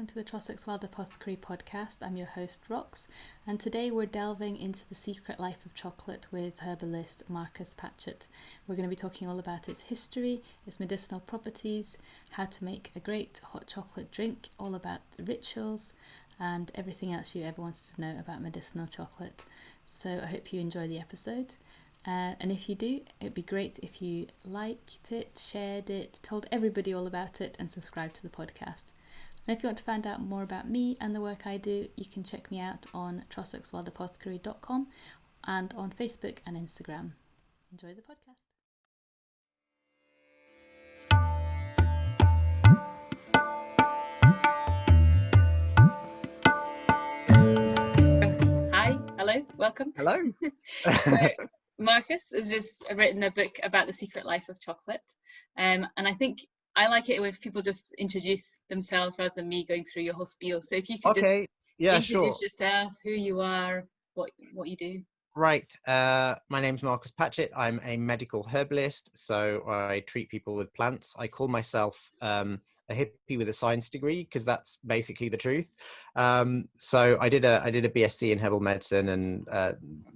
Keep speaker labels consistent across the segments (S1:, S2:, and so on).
S1: welcome to the Trossachs Wild Apothecary podcast. I'm your host Rox, and today we're delving into the secret life of chocolate with herbalist Marcos Patchett. We're going to be talking all about its history, its medicinal properties, how to make a great hot chocolate drink, all about the rituals, and everything else you ever wanted to know about medicinal chocolate. So I hope you enjoy the episode. And if you do, it'd be great if you liked it, shared it, told everybody all about it, and subscribed to the podcast. And if you want to find out more about me and the work I do, you can check me out on trossachswildapothecary.com and on Facebook and Instagram. Enjoy the podcast. Hi, hello, welcome.
S2: Hello.
S1: So, Marcos has just written a book about the secret life of chocolate, and I think I like it when people just introduce themselves rather than me going through your whole spiel. So if you could
S2: Okay. Yeah,
S1: introduce
S2: sure.
S1: yourself, who you are, what you do.
S2: Right. My name's Marcos Patchett. I'm a medical herbalist, so I treat people with plants. I call myself a hippie with a science degree because that's basically the truth. So I did a BSc in herbal medicine, and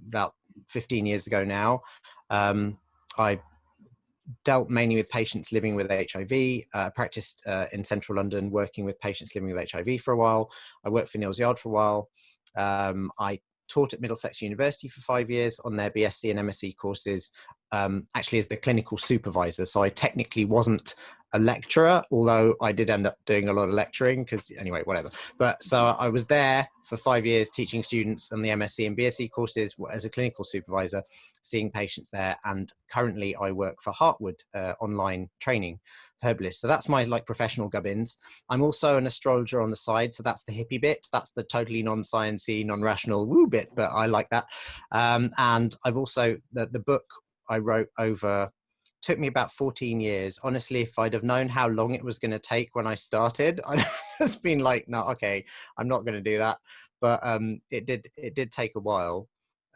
S2: about 15 years ago now, I dealt mainly with patients living with HIV. Practiced in central London, working with patients living with HIV for a while. I worked for Neal's Yard for a while. I taught at Middlesex University for 5 years on their BSc and MSc courses, actually as the clinical supervisor. So I technically wasn't a lecturer, although I did end up doing a lot of lecturing because anyway, whatever. But so I was there for 5 years teaching students on the MSc and BSc courses as a clinical supervisor, seeing patients there. And currently I work for Hartwood online training herbalist. So that's my professional gubbins. I'm also an astrologer on the side. So that's the hippie bit. That's the totally non-sciencey, non-rational woo bit, but I like that. And I've also, the book I wrote took me about 14 years. Honestly, if I'd have known how long it was going to take when I started, I'd just been like, no, okay, I'm not going to do that. But it did take a while.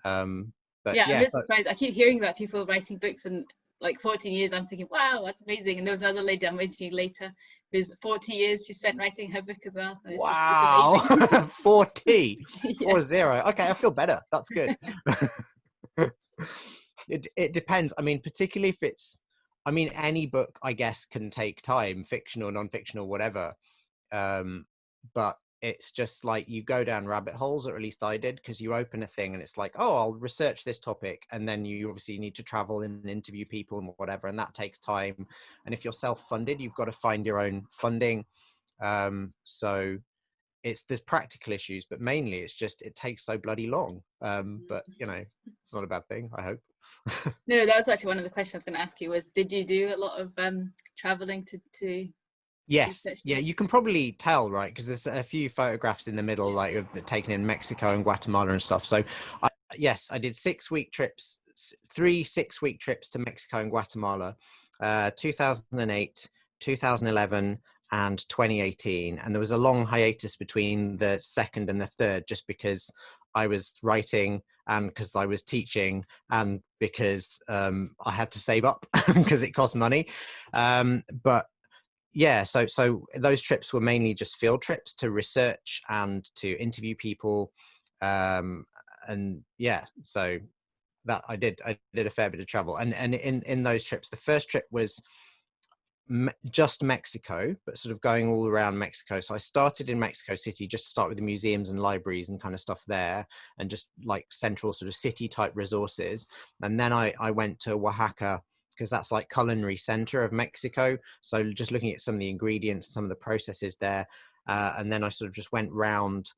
S2: But
S1: Yeah, I'm
S2: yeah,
S1: just
S2: so,
S1: surprised. I keep hearing about people writing books and like 14 years. I'm thinking, wow, that's amazing. And there was another lady I'm interviewing later who's 40 yees she spent writing her book as well. And it's
S2: wow,
S1: amazing.
S2: 40,
S1: Yeah.
S2: 40. Okay, I feel better. That's good. It depends. I mean, particularly if it's, I mean, any book, I guess, can take time, fictional, non-fictional, whatever. But it's just like you go down rabbit holes, or at least I did, because you open a thing and it's like, oh, I'll research this topic. And then you obviously need to travel and interview people and whatever. And that takes time. And if you're self-funded, you've got to find your own funding. So there's practical issues, but mainly it's just, it takes so bloody long. But you know, it's not a bad thing, I hope.
S1: No, that was actually one of the questions I was going to ask you was, did you do a lot of traveling to
S2: Yes,
S1: research
S2: yeah,
S1: this?
S2: you can probably tell, right? Because there's a few photographs in the middle, taken in Mexico and Guatemala and stuff. So, yes, I did 6-week trips, 3 6-week trips to Mexico and Guatemala, 2008, 2011, and 2018. And there was a long hiatus between the second and the third, just because I was writing and because I was teaching and because I had to save up because it cost money. But yeah, so those trips were mainly just field trips to research and to interview people, and yeah, so that I did a fair bit of travel, and in those trips, the first trip was just Mexico, but sort of going all around Mexico. So I started in Mexico City, just to start with the museums and libraries and kind of stuff there, and just like central sort of city type resources, and then I went to Oaxaca, because that's like culinary center of Mexico. So just looking at some of the ingredients, some of the processes there. And then I sort of just went round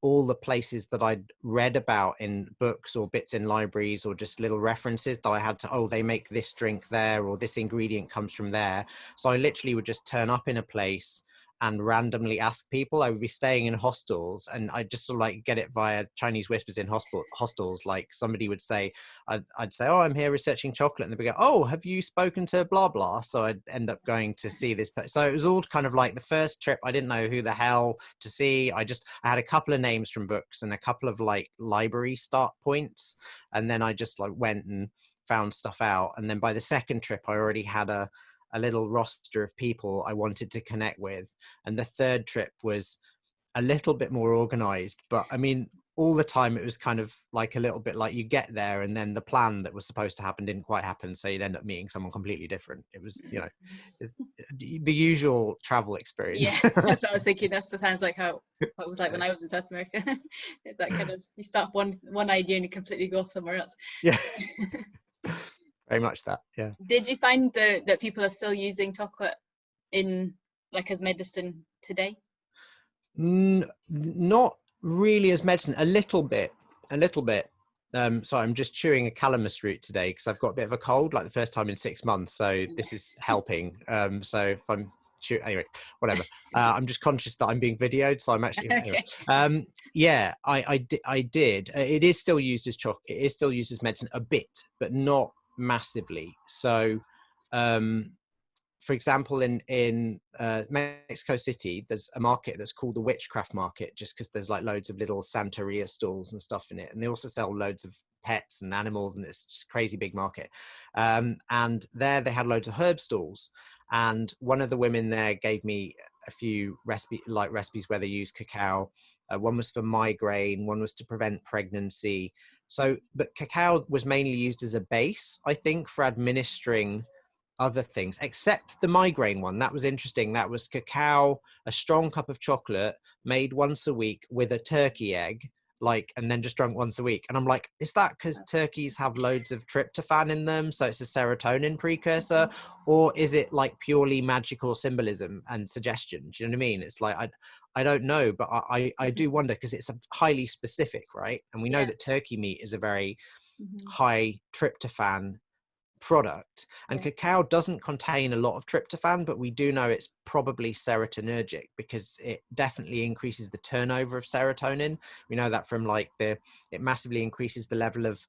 S2: all the places that I'd read about in books or bits in libraries, or just little references that I had to, oh, they make this drink there, or this ingredient comes from there. So I literally would just turn up in a place and randomly ask people. I would be staying in hostels, and I'd just sort of like get it via Chinese whispers in hostels. Like somebody would say, I'd say, oh, I'm here researching chocolate. And they'd go, oh, have you spoken to blah, blah? So I'd end up going to see this person. So it was all kind of like the first trip. I didn't know who the hell to see. I had a couple of names from books and a couple of like library start points. And then I just like went and found stuff out. And then by the second trip, I already had a little roster of people I wanted to connect with. And the third trip was a little bit more organized. But I mean, all the time it was kind of like a little bit like you get there and then the plan that was supposed to happen didn't quite happen, so you'd end up meeting someone completely different. It was, you know, it's the usual travel experience.
S1: Yeah, that's what I was thinking. That sounds like how what it was like when I was in South America. That kind of, you start one idea and you completely go off somewhere else.
S2: Yeah. Very much that. Yeah.
S1: Did you find that people are still using chocolate in like as medicine today?
S2: Not really as medicine. A little bit. Sorry, I'm just chewing a calamus root today because I've got a bit of a cold, like the first time in 6 months. So this is helping. So if I'm anyway, whatever. I'm just conscious that I'm being videoed, so I'm actually.
S1: Okay.
S2: Anyway. Yeah, I did. It is still used as chocolate. It is still used as medicine a bit, but not massively. So, for example, in Mexico City, there's a market that's called the witchcraft market, just because there's like loads of little Santeria stalls and stuff in it. And they also sell loads of pets and animals, and it's just a crazy big market. And there they had loads of herb stalls. And one of the women there gave me a few recipes where they use cacao. One was for migraine, one was to prevent pregnancy. So, but cacao was mainly used as a base, I think, for administering other things, except the migraine one. That was interesting. That was cacao, a strong cup of chocolate made once a week with a turkey egg, like, and then just drunk once a week. And I'm like, is that because turkeys have loads of tryptophan in them, so it's a serotonin precursor, or is it like purely magical symbolism and suggestion? Do you know what I mean? It's like, I don't know, but I do wonder, because it's highly specific, right? And we know that turkey meat is a very high tryptophan product, and cacao doesn't contain a lot of tryptophan, but we do know it's probably serotonergic because it definitely increases the turnover of serotonin. We know that from like it massively increases the level of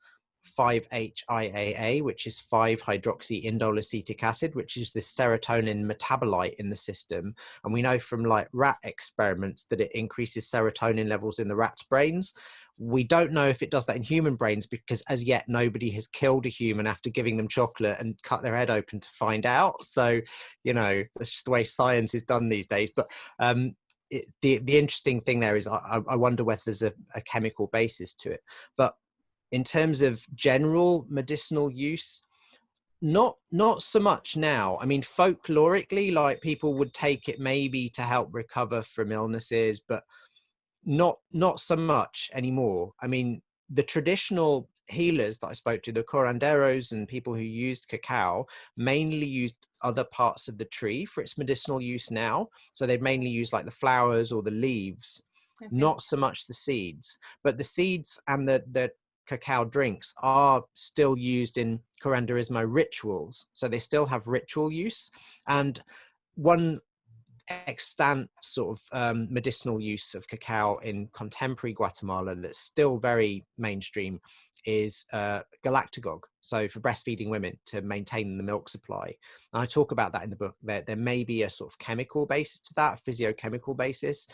S2: 5-HIAA, which is 5-hydroxyindole acetic acid, which is this serotonin metabolite in the system. And we know from like rat experiments that it increases serotonin levels in the rats' brains. We don't know if it does that in human brains, because as yet nobody has killed a human after giving them chocolate and cut their head open to find out. So, you know, that's just the way science is done these days. But the interesting thing there is I wonder whether there's a chemical basis to it. But in terms of general medicinal use, not so much now. I mean, folklorically, like people would take it maybe to help recover from illnesses, but not so much anymore. I mean, the traditional healers that I spoke to, the curanderos and people who used cacao, mainly used other parts of the tree for its medicinal use now. So they'd mainly use like the flowers or the leaves, not so much the seeds. But the seeds and the cacao drinks are still used in curanderismo rituals. So they still have ritual use. And one extant sort of medicinal use of cacao in contemporary Guatemala that's still very mainstream is galactagogue, so for breastfeeding women to maintain the milk supply. And I talk about that in the book. There may be a sort of chemical basis to that, a physiochemical basis,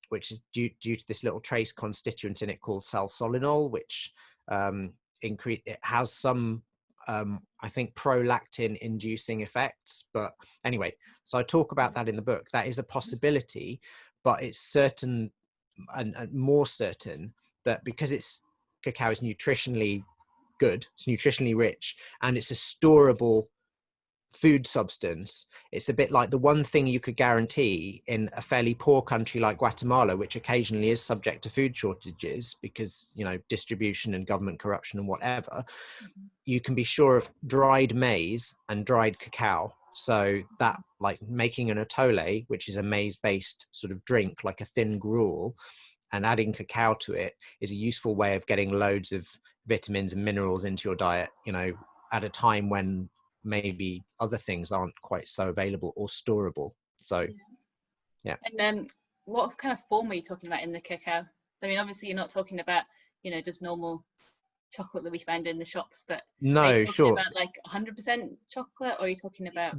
S2: which is due to this little trace constituent in it called salsolinol, which it has some I think prolactin inducing effects. But anyway, so I talk about that in the book. That is a possibility, but it's certain and more certain that because cacao is nutritionally good, it's nutritionally rich, and it's a storable food substance. It's a bit like the one thing you could guarantee in a fairly poor country like Guatemala, which occasionally is subject to food shortages because, you know, distribution and government corruption and whatever. You can be sure of dried maize and dried cacao. So that, like making an atole, which is a maize-based sort of drink, like a thin gruel, and adding cacao to it is a useful way of getting loads of vitamins and minerals into your diet, you know, at a time when maybe other things aren't quite so available or storable. So yeah.
S1: And what kind of form are you talking about in the cacao? I mean, obviously you're not talking about, you know, just normal chocolate that we find in the shops, but
S2: no,
S1: are you talking
S2: sure,
S1: about like 100% chocolate, or are you talking about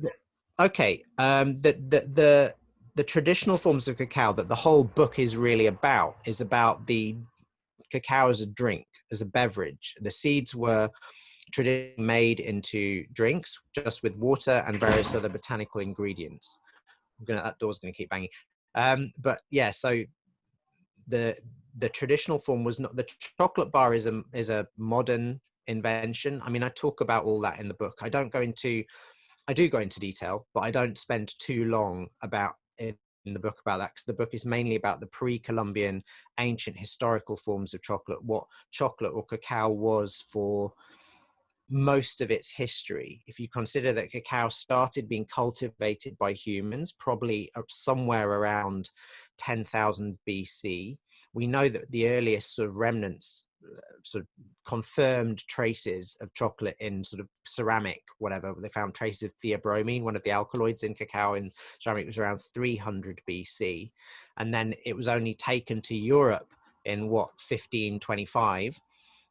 S2: okay, the traditional forms of cacao that the whole book is really about is about the cacao as a drink, as a beverage. The seeds were traditionally made into drinks just with water and various other botanical ingredients. That door's going to keep banging. But yeah, so the traditional form was not, the chocolate bar is a modern invention. I mean, I talk about all that in the book. I do go into detail, but I don't spend too long about it in the book about that, because the book is mainly about the pre-Columbian ancient historical forms of chocolate, what chocolate or cacao was for most of its history. If you consider that cacao started being cultivated by humans probably somewhere around 10,000 BC, we know that the earliest sort of remnants, sort of confirmed traces of chocolate in sort of ceramic, whatever, they found traces of theobromine, one of the alkaloids in cacao in ceramic, was around 300 BC. And then it was only taken to Europe in 1525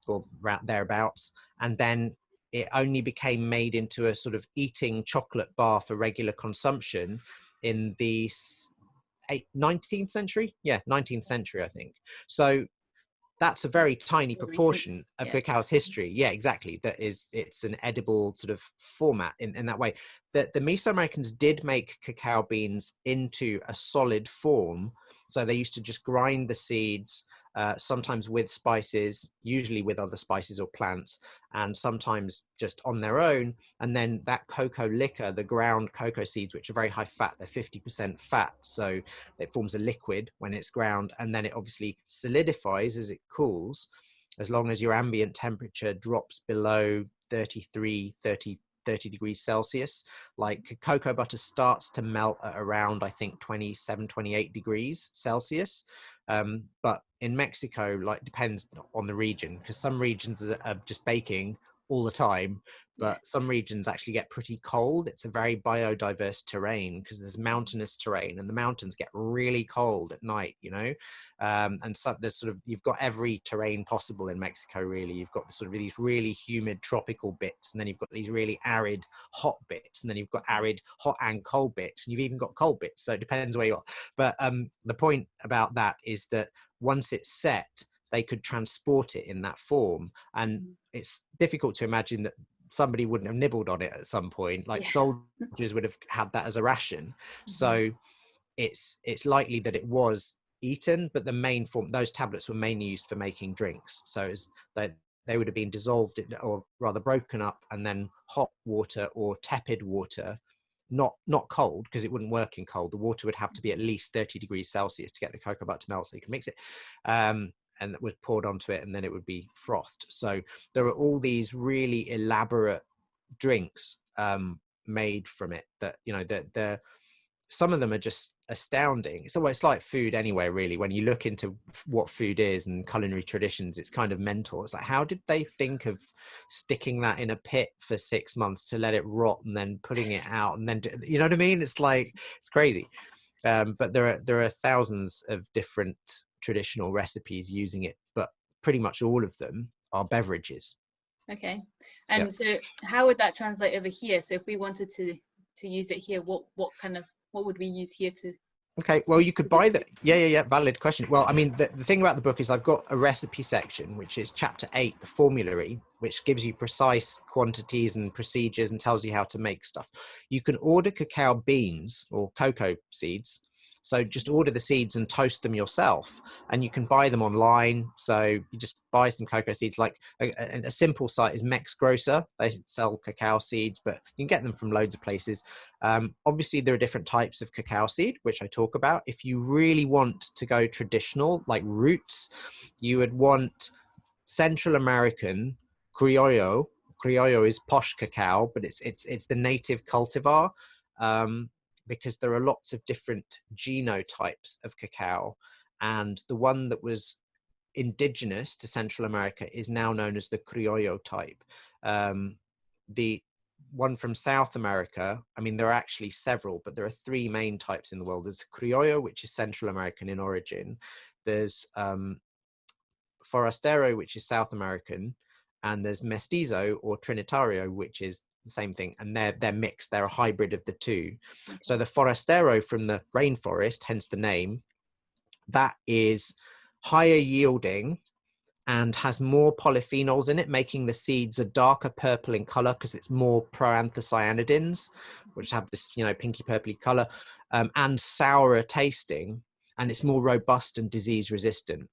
S2: or thereabouts, and then it only became made into a sort of eating chocolate bar for regular consumption in the 19th century. Yeah, 19th century, I think. So that's a very tiny proportion of cacao's history. Yeah, exactly. It's an edible sort of format in that way. The Mesoamericans did make cacao beans into a solid form. So they used to just grind the seeds, sometimes with spices, usually with other spices or plants, and sometimes just on their own. And then that cocoa liquor, the ground cocoa seeds, which are very high fat, they're 50% fat. So it forms a liquid when it's ground, and then it obviously solidifies as it cools, as long as your ambient temperature drops below 30 degrees Celsius. Like cocoa butter starts to melt at around, I think, 27, 28 degrees Celsius. But in Mexico, like, depends on the region, because some regions are just baking all the time, but some regions actually get pretty cold. It's a very biodiverse terrain because there's mountainous terrain, and the mountains get really cold at night, you know. And so there's sort of, you've got every terrain possible in Mexico, really. You've got sort of these really humid tropical bits, and then you've got these really arid hot bits, and then you've got arid hot and cold bits, and you've even got cold bits. So it depends where you are. But the point about that is that once it's set, they could transport it in that form. And it's difficult to imagine that somebody wouldn't have nibbled on it at some point. Like soldiers would have had that as a ration. So it's likely that it was eaten, but the main form, those tablets were mainly used for making drinks. So they would have been dissolved, or rather broken up, and then hot water or tepid water, not cold, because it wouldn't work in cold. The water would have to be at least 30 degrees Celsius to get the cocoa butter to melt so you can mix it. And that was poured onto it, and then it would be frothed. So there are all these really elaborate drinks made from it that, you know, that some of them are just astounding. So it's like food anyway, really. When you look into what food is and culinary traditions, it's kind of mental. It's like, how did they think of sticking that in a pit for 6 months to let it rot and then putting it out, and then, you know what I mean? It's like, it's crazy. But there are thousands of different traditional recipes using it, but pretty much all of them are beverages.
S1: Okay. And so how would that translate over here? So if we wanted to use it here, what would we use here to?
S2: Okay, well, you could buy that. Yeah. Valid question. Well, I mean, the thing about the book is I've got a recipe section, which is chapter 8, the formulary, which gives you precise quantities and procedures and tells you how to make stuff. You can order cacao beans or cocoa seeds. So just order the seeds and toast them yourself, and you can buy them online. So you just buy some cocoa seeds. Like a simple site is Mex Grocer. They sell cacao seeds, but you can get them from loads of places. Obviously, there are different types of cacao seed, which I talk about. If you really want to go traditional, like roots, you would want Central American Criollo. Criollo is posh cacao, but it's the native cultivar. Because there are lots of different genotypes of cacao, and the one that was indigenous to Central America is now known as the Criollo type. The one from South America, I mean, there are actually several, but there are 3 main types in the world. There's Criollo, which is Central American in origin. There's Forastero, which is South American, and there's Mestizo or Trinitario, which is the same thing, and they're mixed. They're a hybrid of the two. Okay. So the Forastero from the rainforest, hence the name, that is higher yielding and has more polyphenols in it, making the seeds a darker purple in color because it's more proanthocyanidins. which have this, you know, pinky purpley color, and sourer tasting, and it's more robust and disease resistant.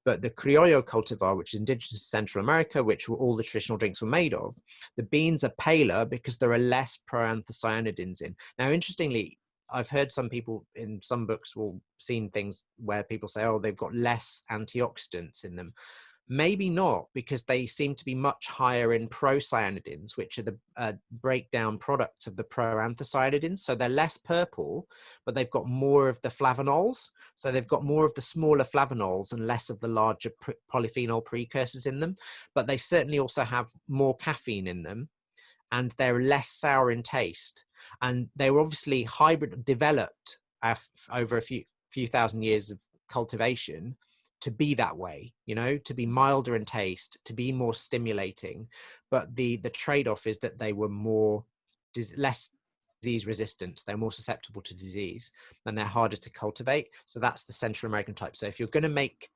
S2: But the Criollo cultivar, which is indigenous to Central America, which all the traditional drinks were made of, the beans are paler because there are less proanthocyanidins in. Now, interestingly, I've heard some people in some books will seen things where people say, oh, they've got less antioxidants in them. Maybe not, because they seem to be much higher in procyanidins, which are the breakdown products of the proanthocyanidins. So they're less purple, but they've got more of the flavanols. So they've got more of the smaller flavanols and less of the larger polyphenol precursors in them. But they certainly also have more caffeine in them, and they're less sour in taste. And they were obviously developed over a few thousand years of cultivation to be that way, you know, to be milder in taste, to be more stimulating. But the trade-off is that they were less disease resistant. They're more susceptible to disease, and they're harder to cultivate. So that's the Central American type. So if you're going to make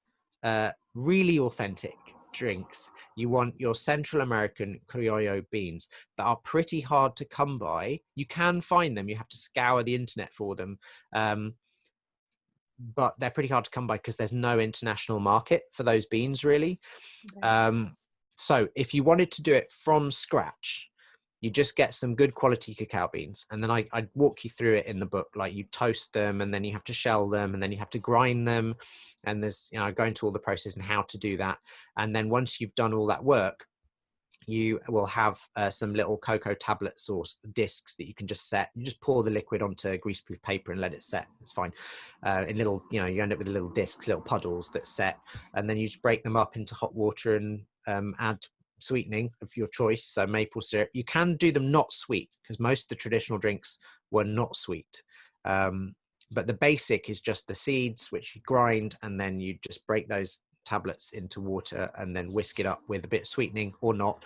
S2: really authentic drinks, you want your Central American Criollo beans that are pretty hard to come by. You can find them, you have to scour the internet for them, but they're pretty hard to come by because there's no international market for those beans, really. Okay. So if you wanted to do it from scratch, you just get some good quality cacao beans, and then I walk you through it in the book. Like, you toast them, and then you have to shell them, and then you have to grind them, and there's, you know, I go into all the process and how to do that. And then once you've done all that work, you will have some little cocoa tablets or discs that you can just set. You just pour the liquid onto greaseproof paper and let it set. It's fine. In little, you know, you end up with little discs, little puddles that set, and then you just break them up into hot water and add sweetening of your choice. So maple syrup. You can do them not sweet, because most of the traditional drinks were not sweet. But the basic is just the seeds, which you grind, and then you just break those tablets into water and then whisk it up with a bit of sweetening or not,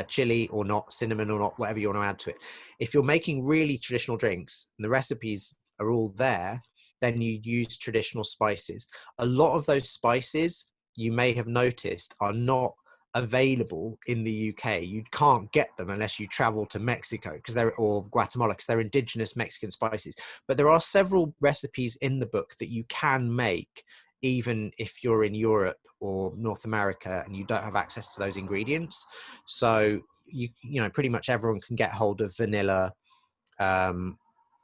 S2: chili or not, cinnamon or not, whatever you want to add to it. If you're making really traditional drinks and the recipes are all there, then you use traditional spices. A lot of those spices, you may have noticed, are not available in the UK. You can't get them unless you travel to Mexico or Guatemala, because they're indigenous Mexican spices. But there are several recipes in the book that you can make even if you're in Europe or North America and you don't have access to those ingredients. So you know, pretty much everyone can get hold of vanilla,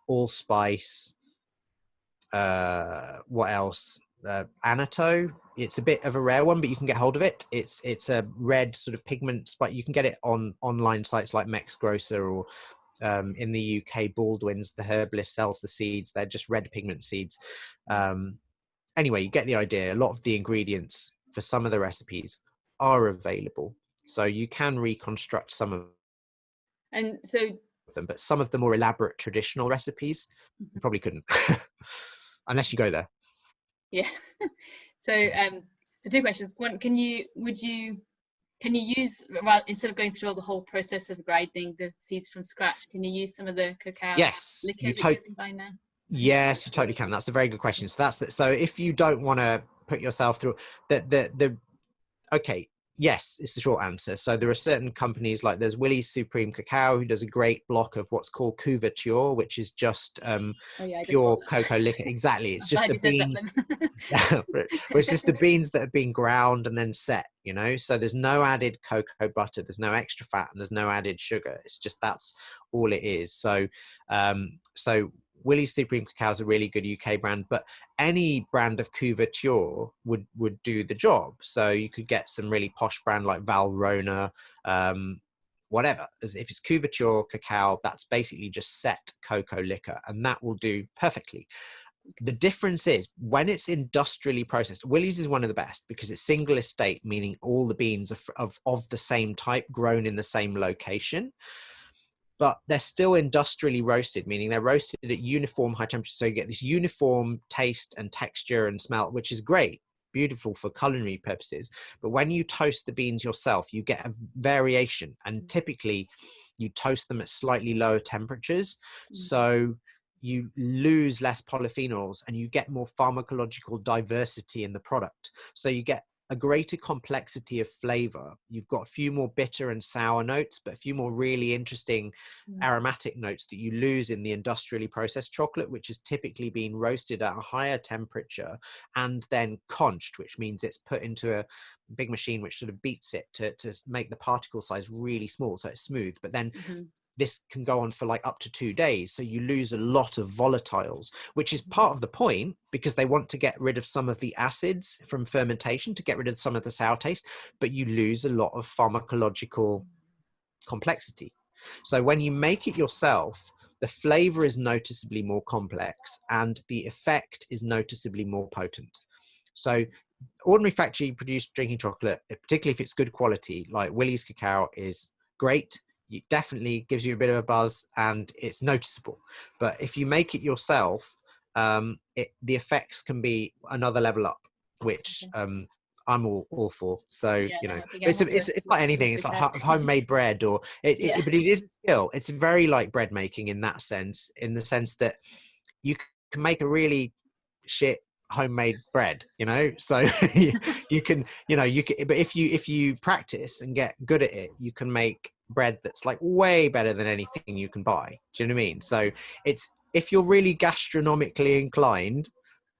S2: allspice, what else? Annatto. It's a bit of a rare one, but you can get hold of it. It's a red sort of pigment, but you can get it on online sites like Mex Grocer, or in the UK, Baldwin's, the herbalist, sells the seeds. They're just red pigment seeds. Anyway, you get the idea. A lot of the ingredients for some of the recipes are available, so you can reconstruct some of them, but some of the more elaborate traditional recipes you probably couldn't unless you go there.
S1: Yeah. So two questions. One, can you use, well, instead of going through all the whole process of grinding the seeds from scratch, can you use some of the cacao liquor that you can buy now?
S2: Yes, you totally can. That's a very good question. So so if you don't want to put yourself through okay, yes, it's the short answer. So there are certain companies, like there's Willie's Supreme Cacao, who does a great block of what's called couverture, which is just pure cocoa liquor. Exactly. It's just the beans. It's just the beans that have been ground and then set, you know. So there's no added cocoa butter, there's no extra fat, and there's no added sugar. It's just, that's all it is. So Willie's Supreme Cacao is a really good UK brand, but any brand of couverture would do the job. So you could get some really posh brand like Valrhona, whatever. If it's couverture cacao, that's basically just set cocoa liquor, and that will do perfectly. The difference is when it's industrially processed. Willie's is one of the best because it's single estate, meaning all the beans are of the same type, grown in the same location. But they're still industrially roasted, meaning they're roasted at uniform high temperature. So you get this uniform taste and texture and smell, which is great, beautiful for culinary purposes. But when you toast the beans yourself, you get a variation. And typically you toast them at slightly lower temperatures. So you lose less polyphenols and you get more pharmacological diversity in the product. So you get a greater complexity of flavor. You've got a few more bitter and sour notes, but a few more really interesting aromatic notes that you lose in the industrially processed chocolate, which has typically been roasted at a higher temperature and then conched, which means it's put into a big machine which sort of beats it to make the particle size really small so it's smooth. But then this can go on for like up to 2 days. So you lose a lot of volatiles, which is part of the point, because they want to get rid of some of the acids from fermentation to get rid of some of the sour taste, but you lose a lot of pharmacological complexity. So when you make it yourself, the flavor is noticeably more complex and the effect is noticeably more potent. So ordinary factory produced drinking chocolate, particularly if it's good quality, like Willie's Cacao, is great. It definitely gives you a bit of a buzz and it's noticeable. But if you make it yourself, the effects can be another level up, which I'm all for. So, you know, it's like anything. It's like homemade bread or but it is a skill. It's very like bread making in that sense, in the sense that you can make a really shit homemade bread, you know, so you can, but if you practice and get good at it, you can make bread that's like way better than anything you can buy. Do you know what I mean? So it's, if you're really gastronomically inclined,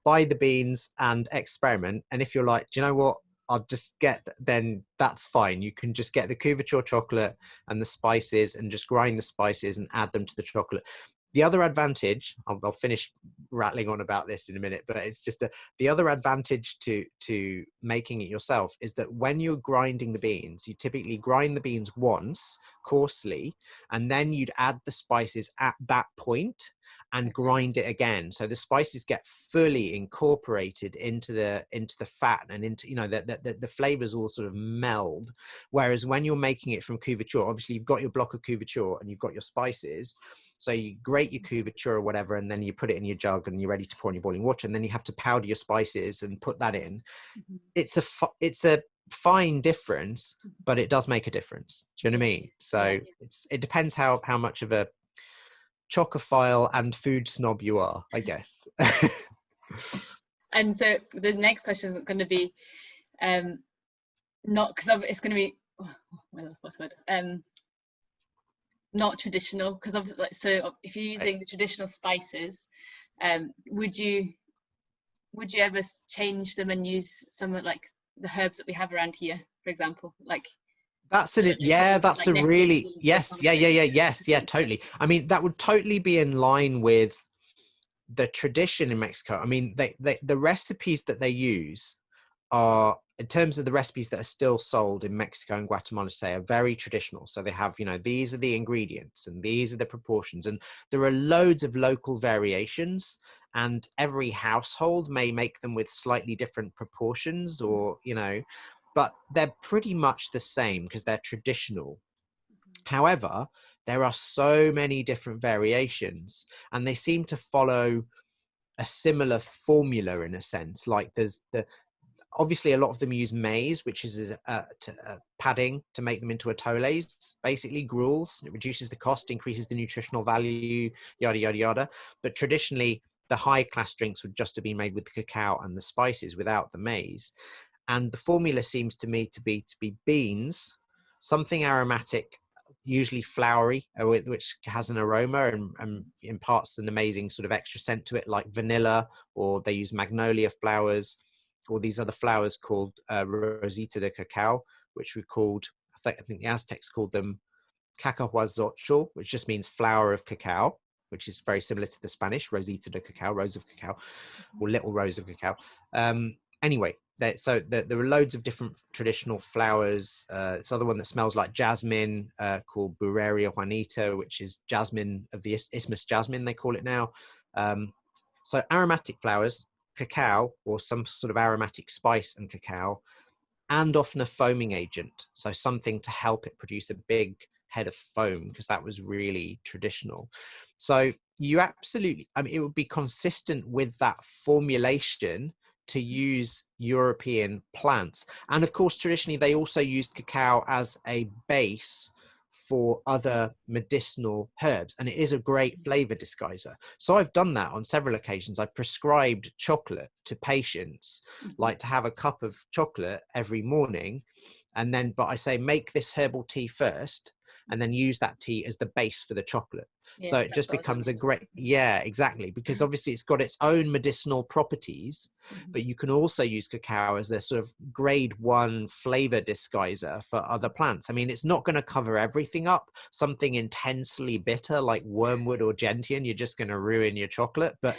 S2: buy the beans and experiment. And if you're like, do you know what, I'll just get, then that's fine. You can just get the couverture chocolate and the spices and just grind the spices and add them to the chocolate. The other advantage, I'll finish rattling on about this in a minute, but it's just the other advantage to making it yourself is that when you're grinding the beans, you typically grind the beans once coarsely, and then you'd add the spices at that point and grind it again. So the spices get fully incorporated into the fat and into, you know, the flavors all sort of meld. Whereas when you're making it from couverture, obviously you've got your block of couverture and you've got your spices. So you grate your couverture or whatever, and then you put it in your jug and you're ready to pour in your boiling water. And then you have to powder your spices and put that in. It's a fine difference, but it does make a difference. Do you know what I mean? So it depends how much of a chocophile and food snob you are, I guess.
S3: And so the next question is going to be not, because it's going to be what's the word, not traditional, because obviously, so if you're using the traditional spices, would you ever change them and use some of like the herbs that we have around here, for example, like
S2: that's an that's like a really yes, totally. I mean, that would totally be in line with the tradition in Mexico. I mean, the recipes that they use are, in terms of the recipes that are still sold in Mexico and Guatemala today, are very traditional. So they have, you know, these are the ingredients and these are the proportions, and there are loads of local variations, and every household may make them with slightly different proportions, or, you know, but they're pretty much the same because they're traditional. However, there are so many different variations, and they seem to follow a similar formula in a sense. Like there's obviously a lot of them use maize, which is padding to make them into atoles, basically gruels. It reduces the cost, increases the nutritional value, yada, yada, yada. But traditionally, the high class drinks would just have been made with the cacao and the spices without the maize. And the formula seems to me to be beans, something aromatic, usually flowery, which has an aroma and imparts an amazing sort of extra scent to it, like vanilla, or they use magnolia flowers, or these other flowers called Rosita de Cacao, which we called, I think the Aztecs called them cacahuazochil, which just means flower of cacao, which is very similar to the Spanish Rosita de Cacao, rose of cacao, or little rose of cacao. Anyway, there are loads of different traditional flowers. This other one that smells like jasmine, called Bureria Juanita, which is jasmine of the Isthmus jasmine, they call it now. So aromatic flowers, cacao, or some sort of aromatic spice and cacao, and often a foaming agent. So something to help it produce a big head of foam, because that was really traditional. So you absolutely, I mean, it would be consistent with that formulation to use European plants. And of course, traditionally, they also used cacao as a base for other medicinal herbs, and it is a great flavor disguiser. So I've done that on several occasions. I've prescribed chocolate to patients, like to have a cup of chocolate every morning, and then, but I say, make this herbal tea first, and then use that tea as the base for the chocolate.
S3: Yeah,
S2: So it just becomes a great, yeah, exactly, because obviously it's got its own medicinal properties, but you can also use cacao as a sort of grade 1 flavor disguiser for other plants. I mean, it's not going to cover everything up. Something intensely bitter like wormwood or gentian, you're just going to ruin your chocolate. But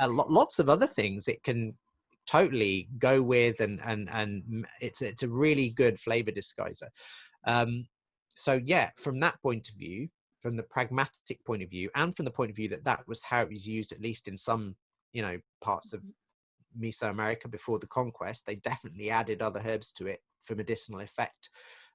S2: lots of other things it can totally go with, and it's a really good flavor disguiser. So yeah, from that point of view, from the pragmatic point of view, and from the point of view that that was how it was used, at least in some, you know, parts of Mesoamerica before the conquest, they definitely added other herbs to it for medicinal effect.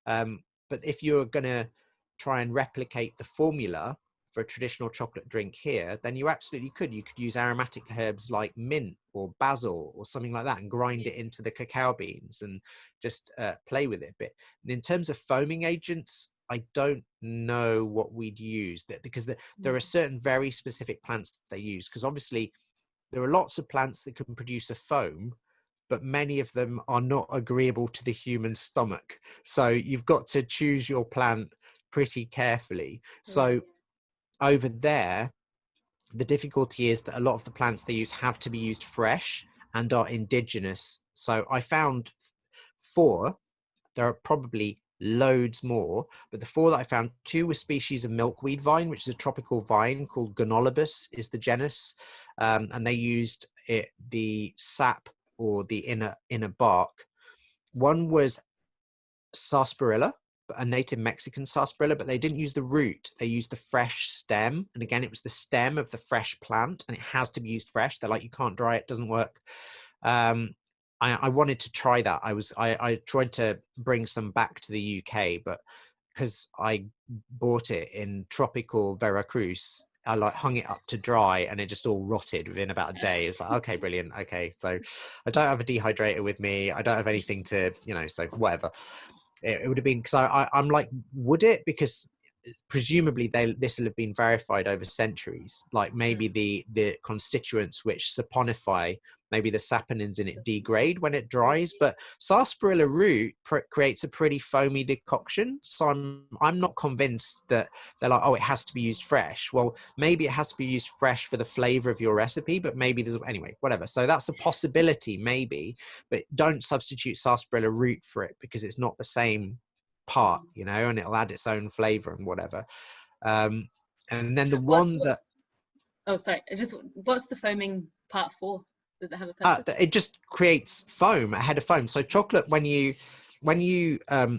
S2: But if you're going to try and replicate the formula for a traditional chocolate drink here, then you absolutely could. You could use aromatic herbs like mint or basil or something like that, and grind it into the cacao beans and just play with it a bit. And in terms of foaming agents, I don't know what we'd use, because there are certain very specific plants they use, because obviously there are lots of plants that can produce a foam, but many of them are not agreeable to the human stomach. So you've got to choose your plant pretty carefully. So over there, the difficulty is that a lot of the plants they use have to be used fresh and are indigenous. So I found 4. There are probably loads more, but the 4 that I found, 2 were species of milkweed vine, which is a tropical vine called Gonolibus is the genus, and they used the sap or the inner bark. One was sarsaparilla, a native Mexican sarsaparilla, but they didn't use the root, they used the fresh stem. And again, it was the stem of the fresh plant, and it has to be used fresh. They're like, you can't dry it, doesn't work. I wanted to try that. I tried to bring some back to the UK, but because I bought it in tropical Veracruz, I like hung it up to dry, and it just all rotted within about a day. It's like, okay, brilliant. Okay, so I don't have a dehydrator with me. I don't have anything to, you know, so whatever. It would have been, because I'm like, would it? Because presumably this will have been verified over centuries, like maybe the constituents which saponify, maybe the saponins in it degrade when it dries, but sarsaparilla root creates a pretty foamy decoction. So I'm not convinced that they're like, oh, it has to be used fresh. Well, maybe it has to be used fresh for the flavor of your recipe, but maybe there's, anyway, whatever. So that's a possibility, maybe, but don't substitute sarsaparilla root for it, because it's not the same part, you know, and it'll add its own flavor and whatever. And then the
S3: what's the foaming part for? Does it have a purpose?
S2: It just creates foam, a head of foam. So chocolate, when you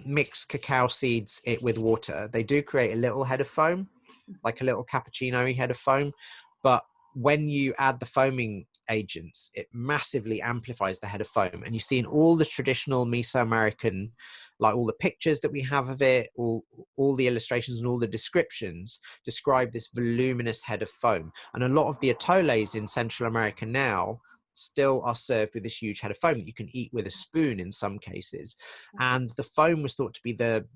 S2: mix cacao seeds with water, they do create a little head of foam, like a little cappuccino head of foam. But when you add the foaming agents, it massively amplifies the head of foam. And you see in all the traditional Mesoamerican, like all the pictures that we have of it, all the illustrations and all the descriptions describe this voluminous head of foam. And a lot of the atoles in Central America now still are served with this huge head of foam that you can eat with a spoon in some cases. And the foam was thought to be the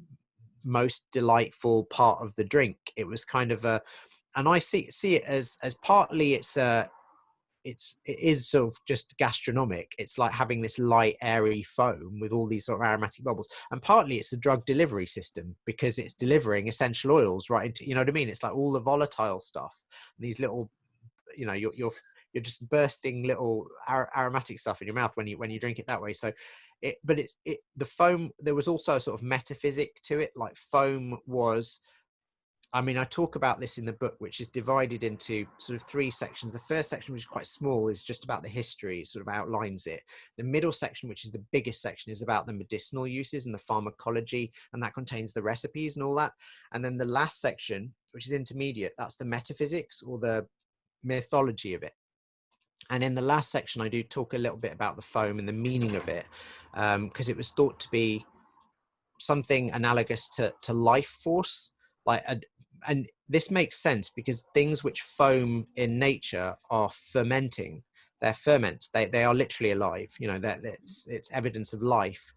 S2: most delightful part of the drink. It was kind of and I see it as partly it is sort of just gastronomic. It's like having this light, airy foam with all these sort of aromatic bubbles. And partly it's a drug delivery system, because it's delivering essential oils right into, you know what I mean? It's like all the volatile stuff, and these little, you know, you're just bursting little aromatic stuff in your mouth when you drink it that way. So the foam, there was also a sort of metaphysic to it. Like foam was, I mean, I talk about this in the book, which is divided into sort of 3 sections. The first section, which is quite small, is just about the history, it sort of outlines it. The middle section, which is the biggest section, is about the medicinal uses and the pharmacology, and that contains the recipes and all that. And then the last section, which is intermediate, that's the metaphysics or the mythology of it. And in the last section, I do talk a little bit about the foam and the meaning of it, because it was thought to be something analogous to life force, like and this makes sense because things which foam in nature are fermenting. They're ferments. They are literally alive. You know, that it's evidence of life.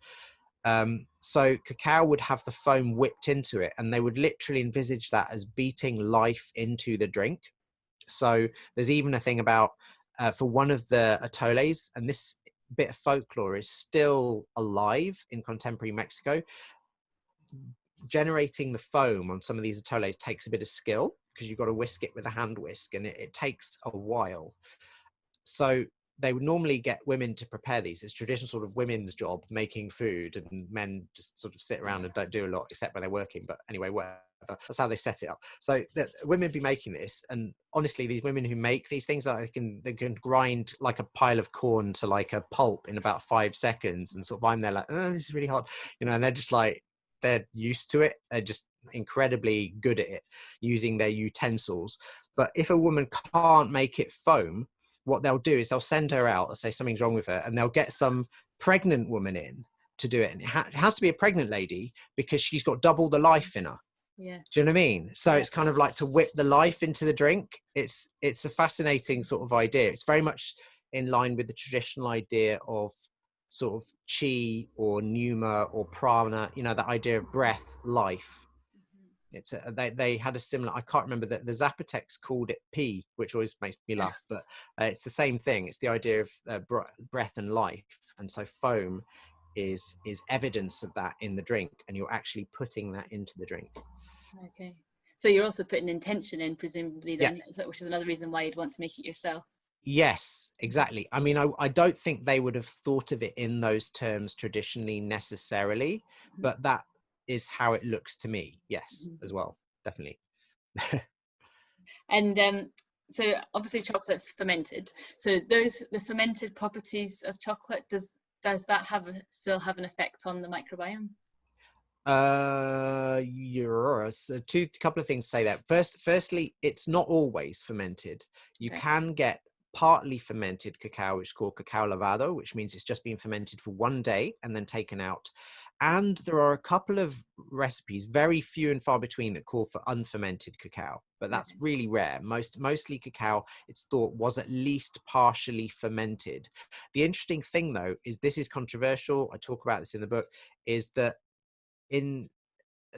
S2: So cacao would have the foam whipped into it, and they would literally envisage that as beating life into the drink. So there's even a thing about for one of the atoles, and this bit of folklore is still alive in contemporary Mexico. Generating the foam on some of these atoles takes a bit of skill, because you've got to whisk it with a hand whisk, and it takes a while. So they would normally get women to prepare these. It's traditional sort of women's job, making food, and men just sort of sit around and don't do a lot except when they're working. But anyway, whatever. That's how they set it up. So the women be making this, and honestly, these women who make these things, they can grind like a pile of corn to like a pulp in about 5 seconds, and sort of I'm there like, oh, this is really hard, and they're just like, they're used to it. They're just incredibly good at it using their utensils. But if a woman can't make it foam, what they'll do is they'll send her out, they'll say something's wrong with her, and they'll get some pregnant woman in to do it. And it has to be a pregnant lady, because she's got double the life in her.
S3: Yeah.
S2: Do you know what I mean? So it's kind of like to whip the life into the drink. It's a fascinating sort of idea. It's very much in line with the traditional idea of sort of chi or pneuma or prana, that idea of breath, life. It's they had a similar, I can't remember, that the Zapotecs called it pee, which always makes me laugh, but it's the same thing. It's the idea of breath and life. And so foam is evidence of that in the drink, and you're actually putting that into the drink.
S3: Okay, so you're also putting intention in, presumably, then, which is another reason why you'd want to make it yourself.
S2: Yes, exactly. I mean, I don't think they would have thought of it in those terms traditionally necessarily, but that is how it looks to me. Yes, as well, definitely.
S3: And so obviously chocolate's fermented. So the fermented properties of chocolate, does that still have an effect on the microbiome?
S2: Yes. Couple of things to say that. Firstly, it's not always fermented. You can get partly fermented cacao, which is called cacao lavado, which means it's just been fermented for 1 day and then taken out. And there are a couple of recipes, very few and far between, that call for unfermented cacao, but that's really rare. Mostly cacao, it's thought, was at least partially fermented. The interesting thing, though, is this is controversial. I talk about this in the book, is that in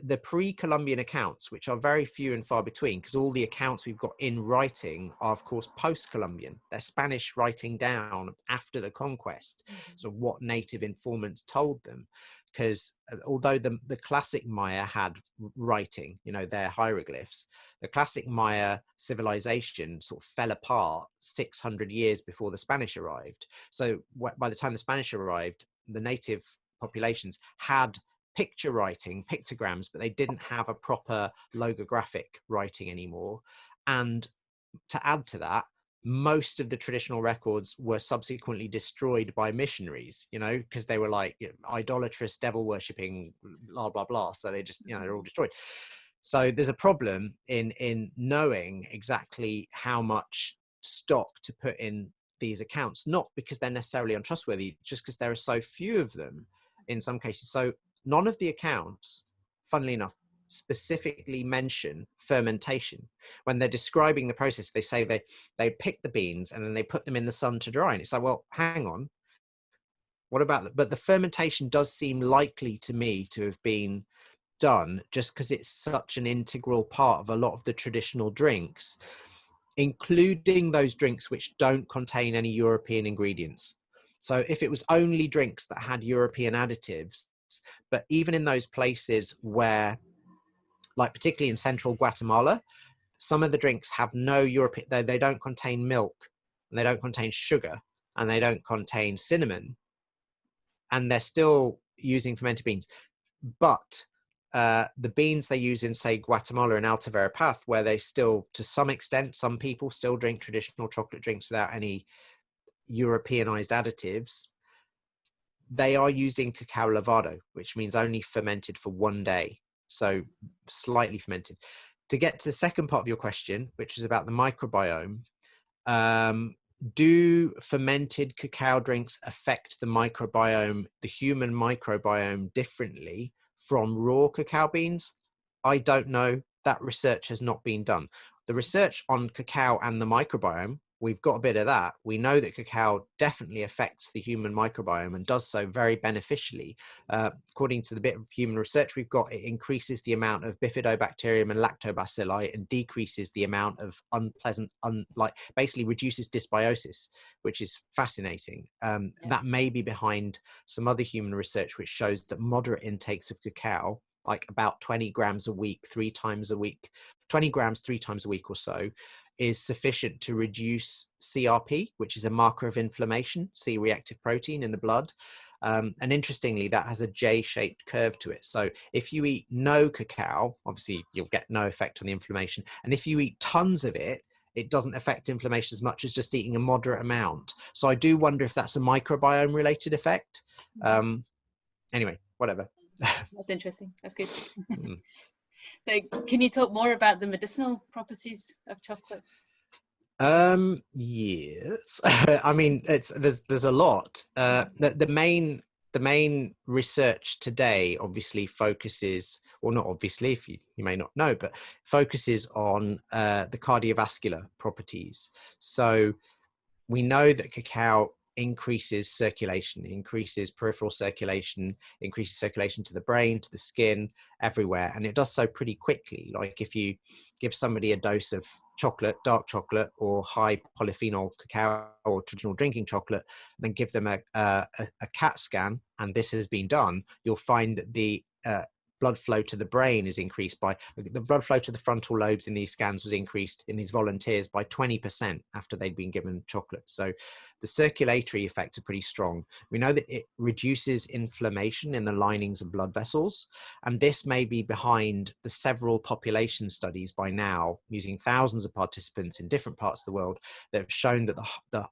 S2: the pre-Columbian accounts, which are very few and far between, because all the accounts we've got in writing are, of course, post-Columbian. They're Spanish writing down after the conquest, so what native informants told them. Because although the classic Maya had writing, their hieroglyphs, the classic Maya civilization sort of fell apart 600 years before the Spanish arrived. So by the time the Spanish arrived, the native populations had picture writing, pictograms, but they didn't have a proper logographic writing anymore. And to add to that, most of the traditional records were subsequently destroyed by missionaries, because they were like idolatrous, devil worshipping, blah blah blah. So they just, they're all destroyed. So there's a problem in knowing exactly how much stock to put in these accounts, not because they're necessarily untrustworthy, just because there are so few of them in some cases. So none of the accounts, funnily enough, specifically mention fermentation. When they're describing the process, they say they pick the beans and then they put them in the sun to dry. And it's like, well, hang on, what about that? But the fermentation does seem likely to me to have been done just because it's such an integral part of a lot of the traditional drinks, including those drinks which don't contain any European ingredients. So if it was only drinks that had European additives, but even in those places where, like particularly in central Guatemala, some of the drinks have no European, they don't contain milk, and they don't contain sugar, and they don't contain cinnamon, and they're still using fermented beans. But the beans they use in, say, Guatemala and Alta Verapaz, where they still, to some extent, some people still drink traditional chocolate drinks without any Europeanized additives, they are using cacao lavado, which means only fermented for 1 day. So slightly fermented. To get to the second part of your question, which is about the microbiome, do fermented cacao drinks affect the microbiome, the human microbiome, differently from raw cacao beans? I don't know. That research has not been done. The research on cacao and the microbiome we've got a bit of that. We know that cacao definitely affects the human microbiome and does so very beneficially. According to the bit of human research we've got, it increases the amount of bifidobacterium and lactobacilli and decreases the amount of unpleasant, basically reduces dysbiosis, which is fascinating. That may be behind some other human research which shows that moderate intakes of cacao, like about 20 grams a week, 3 times a week, 20 grams 3 times a week or so, is sufficient to reduce CRP, which is a marker of inflammation, C-reactive protein in the blood. And interestingly, that has a J-shaped curve to it. So if you eat no cacao, obviously you'll get no effect on the inflammation. And if you eat tons of it, it doesn't affect inflammation as much as just eating a moderate amount. So I do wonder if that's a microbiome related effect. Anyway, whatever.
S3: That's interesting. That's good. So can you talk more about the medicinal properties of chocolate?
S2: Yes. I mean, there's a lot. The main research today obviously focuses, or not obviously, if you may not know, but focuses on the cardiovascular properties. So we know that cacao increases circulation, increases peripheral circulation, increases circulation to the brain, to the skin, everywhere. And it does so pretty quickly. Like if you give somebody a dose of chocolate, dark chocolate, or high polyphenol cacao or traditional drinking chocolate, and then give them a CAT scan, and this has been done, you'll find that the blood flow to the brain is increased by, the blood flow to the frontal lobes in these scans was increased in these volunteers by 20% after they'd been given chocolate. So the circulatory effects are pretty strong. We know that it reduces inflammation in the linings of blood vessels, and this may be behind the several population studies by now, using thousands of participants in different parts of the world, that have shown that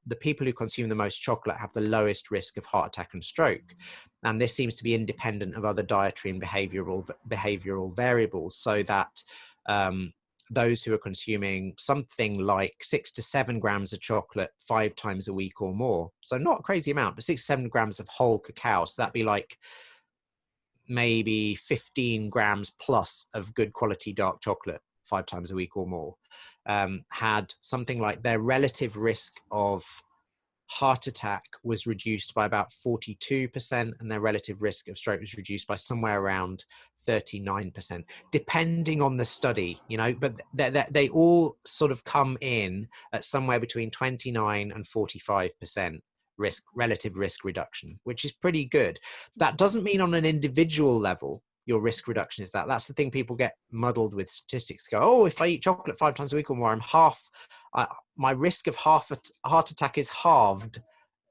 S2: the people who consume the most chocolate have the lowest risk of heart attack and stroke. And this seems to be independent of other dietary and behavioral variables, so that those who are consuming something like 6 to 7 grams of chocolate 5 times a week or more, so not a crazy amount, but 6 to 7 grams of whole cacao, so that'd be like maybe 15 grams plus of good quality dark chocolate 5 times a week or more, had something like their relative risk of heart attack was reduced by about 42%, and their relative risk of stroke was reduced by somewhere around 39%, depending on the study, you know, but they all sort of come in at somewhere between 29 and 45% relative risk reduction, which is pretty good. That doesn't mean on an individual level your risk reduction is that. That's the thing people get muddled with statistics. Go, oh, if I eat chocolate 5 times a week or more, my risk of heart attack is halved.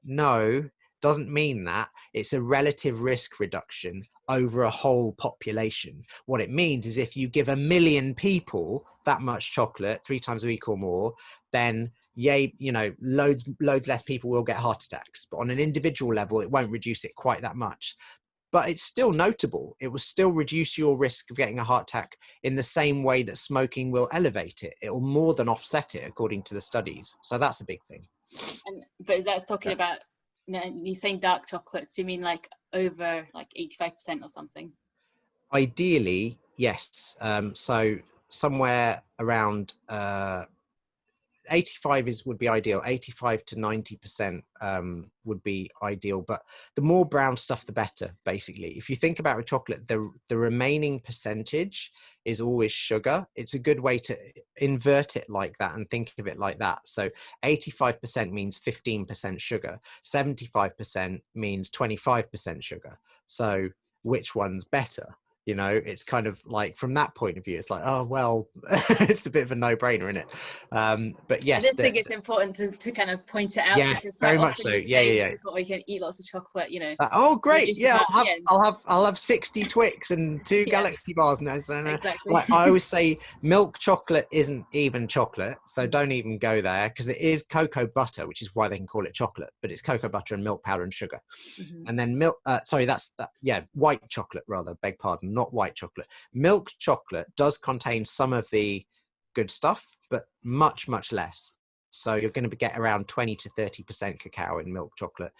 S2: No, doesn't mean that. It's a relative risk reduction over a whole population. What it means is if you give 1 million people that much chocolate 3 times a week or more, then yay, you know, loads less people will get heart attacks. But on an individual level, it won't reduce it quite that much. But it's still notable. It will still reduce your risk of getting a heart attack in the same way that smoking will elevate it. It will more than offset it, according to the studies. So that's a big thing.
S3: But that's talking about, you're saying dark chocolates, do you mean like over like 85% or something?
S2: Ideally, yes. So somewhere around 85 would be ideal. 85 to 90% would be ideal, but the more brown stuff the better, basically. If you think about with chocolate, the remaining percentage is always sugar. It's a good way to invert it like that and think of it like that. So 85% means 15% sugar, 75% means 25% sugar. So which one's better? You know, it's kind of like, from that point of view, it's like, oh, well, it's a bit of a no-brainer, isn't it? But yes,
S3: I just think it's important to kind of point it out.
S2: Yes,
S3: because
S2: very much so. Yeah.
S3: People, you can eat lots of chocolate, you know.
S2: Oh, great! Yeah, I'll have 60 Twix and 2 Galaxy bars. No, so no.
S3: Exactly.
S2: Like, I always say, milk chocolate isn't even chocolate, so don't even go there, because it is cocoa butter, which is why they can call it chocolate. But it's cocoa butter and milk powder and sugar, and then milk. Sorry, that's that. Yeah, white chocolate rather. Beg pardon, not white chocolate. Milk chocolate does contain some of the good stuff, but much less. So you're going to get around 20 to 30% cacao in milk chocolate,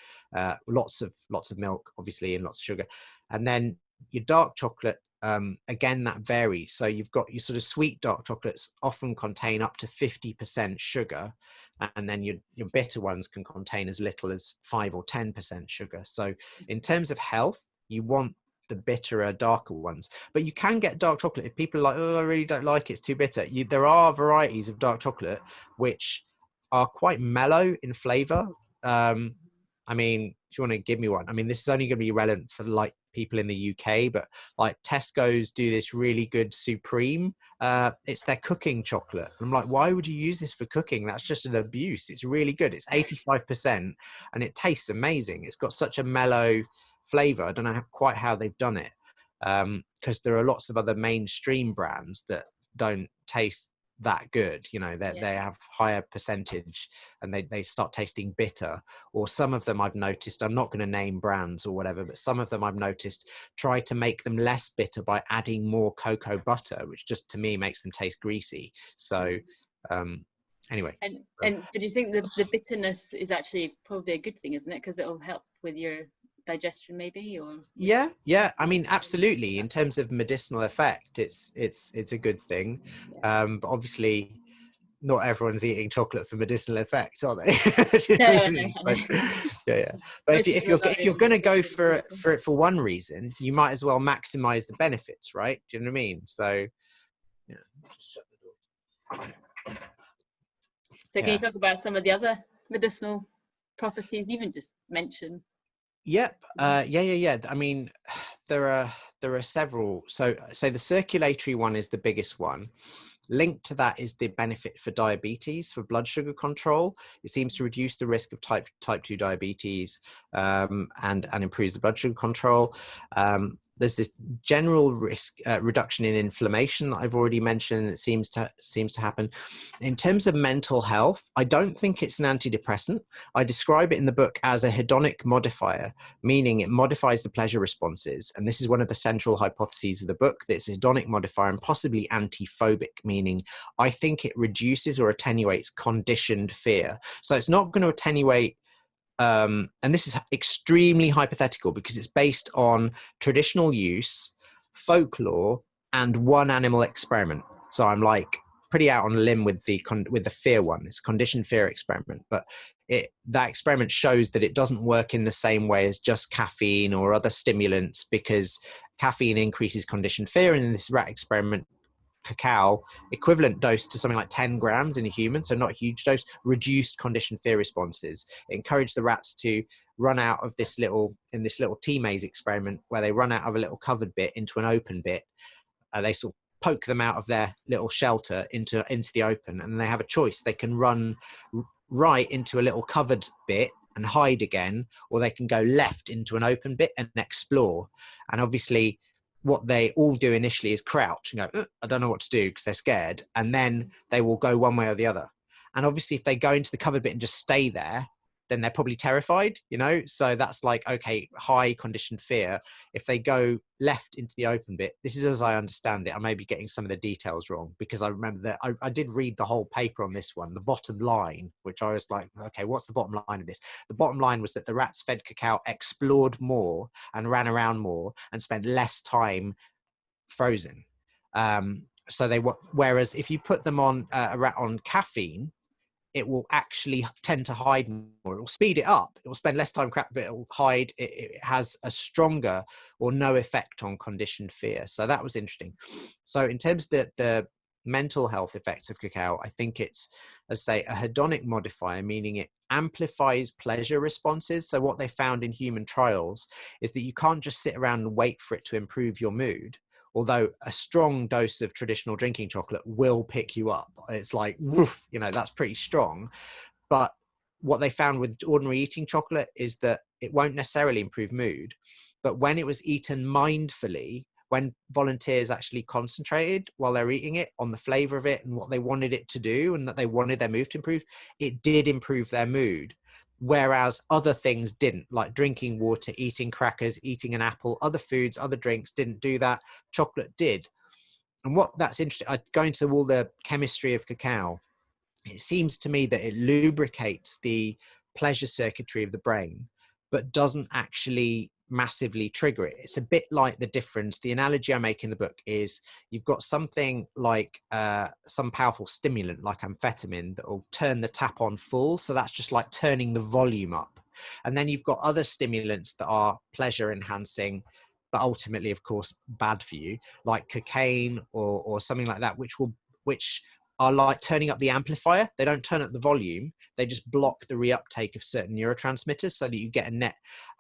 S2: lots of milk, obviously, and lots of sugar. And then your dark chocolate again, that varies. So you've got your sort of sweet dark chocolates often contain up to 50% sugar, and then your bitter ones can contain as little as 5 or 10% sugar. So in terms of health, you want the bitterer, darker ones. But you can get dark chocolate if people are like, oh, I really don't like it, it's too bitter. There are varieties of dark chocolate which are quite mellow in flavor. I mean, if you want to give me one, I mean, this is only going to be relevant for like people in the UK, but like Tesco's do this really good Supreme. It's their cooking chocolate. I'm like, why would you use this for cooking? That's just an abuse. It's really good. It's 85% and it tastes amazing. It's got such a mellow flavor. I don't know quite how they've done it, because there are lots of other mainstream brands that don't taste that good, you know, that they have higher percentage and they start tasting bitter. Or some of them I've noticed, I'm not going to name brands or whatever, but some of them I've noticed try to make them less bitter by adding more cocoa butter, which just to me makes them taste greasy. So anyway,
S3: but do you think the bitterness is actually probably a good thing, isn't it, because it'll help with your digestion maybe? Or
S2: yeah, I mean, absolutely. In terms of medicinal effect, it's a good thing. But obviously not everyone's eating chocolate for medicinal effect, are they? You know what I mean? So, yeah. But if you're going to go for it for one reason, you might as well maximize the benefits, right? Do you know what I mean? So
S3: so can you talk about some of the other medicinal properties, even just mention?
S2: Yep. Yeah. I mean, there are several. So the circulatory one is the biggest one. Linked to that is the benefit for diabetes, for blood sugar control. It seems to reduce the risk of type 2 diabetes, and improves the blood sugar control. There's this general risk reduction in inflammation that I've already mentioned. It seems to happen. In terms of mental health, I don't think it's an antidepressant. I describe it in the book as a hedonic modifier, meaning it modifies the pleasure responses. And this is one of the central hypotheses of the book, that it's a hedonic modifier and possibly antiphobic, meaning I think it reduces or attenuates conditioned fear. So it's not going to attenuate, and this is extremely hypothetical because it's based on traditional use, folklore, and one animal experiment. So I'm like pretty out on a limb with the fear one. It's a conditioned fear experiment, but that experiment shows that it doesn't work in the same way as just caffeine or other stimulants, because caffeine increases conditioned fear. And in this rat experiment, cacao, equivalent dose to something like 10 grams in a human, so not a huge dose, reduced conditioned fear responses. It encouraged the rats to run out of this little tea maze experiment, where they run out of a little covered bit into an open bit. They sort of poke them out of their little shelter into the open, and they have a choice. They can run right into a little covered bit and hide again, or they can go left into an open bit and explore. And obviously what they all do initially is crouch and go, I don't know what to do, because they're scared. And then they will go one way or the other. And obviously if they go into the covered bit and just stay there, then they're probably terrified, you know? So that's like, okay, high conditioned fear. If they go left into the open bit, this is as I understand it, I may be getting some of the details wrong, because I remember that I did read the whole paper on this one, the bottom line, which I was like, okay, what's the bottom line of this? The bottom line was that the rats fed cacao explored more and ran around more and spent less time frozen. Whereas if you put them on a rat on caffeine, it will actually tend to hide more. It will speed it up. It will spend less time but it will hide. It has a stronger or no effect on conditioned fear. So that was interesting. So in terms of the mental health effects of cacao, I think it's, as I say, a hedonic modifier, meaning it amplifies pleasure responses. So what they found in human trials is that you can't just sit around and wait for it to improve your mood. Although a strong dose of traditional drinking chocolate will pick you up. It's like, woof, you know, that's pretty strong. But what they found with ordinary eating chocolate is that it won't necessarily improve mood. But when it was eaten mindfully, when volunteers actually concentrated while they're eating it on the flavor of it and what they wanted it to do, and that they wanted their mood to improve, it did improve their mood. Whereas other things didn't, like drinking water, eating crackers, eating an apple, other foods, other drinks didn't do that. Chocolate did. And what that's interesting, I go into all the chemistry of cacao. It seems to me that it lubricates the pleasure circuitry of the brain, but doesn't actually massively trigger it. It's a bit like the difference. The analogy I make in the book is you've got something like some powerful stimulant like amphetamine that will turn the tap on full. So that's just like turning the volume up. And then you've got other stimulants that are pleasure enhancing, but ultimately, of course, bad for you, like cocaine or something like that, which are like turning up the amplifier. They don't turn up the volume. They just block the reuptake of certain neurotransmitters so that you get a net.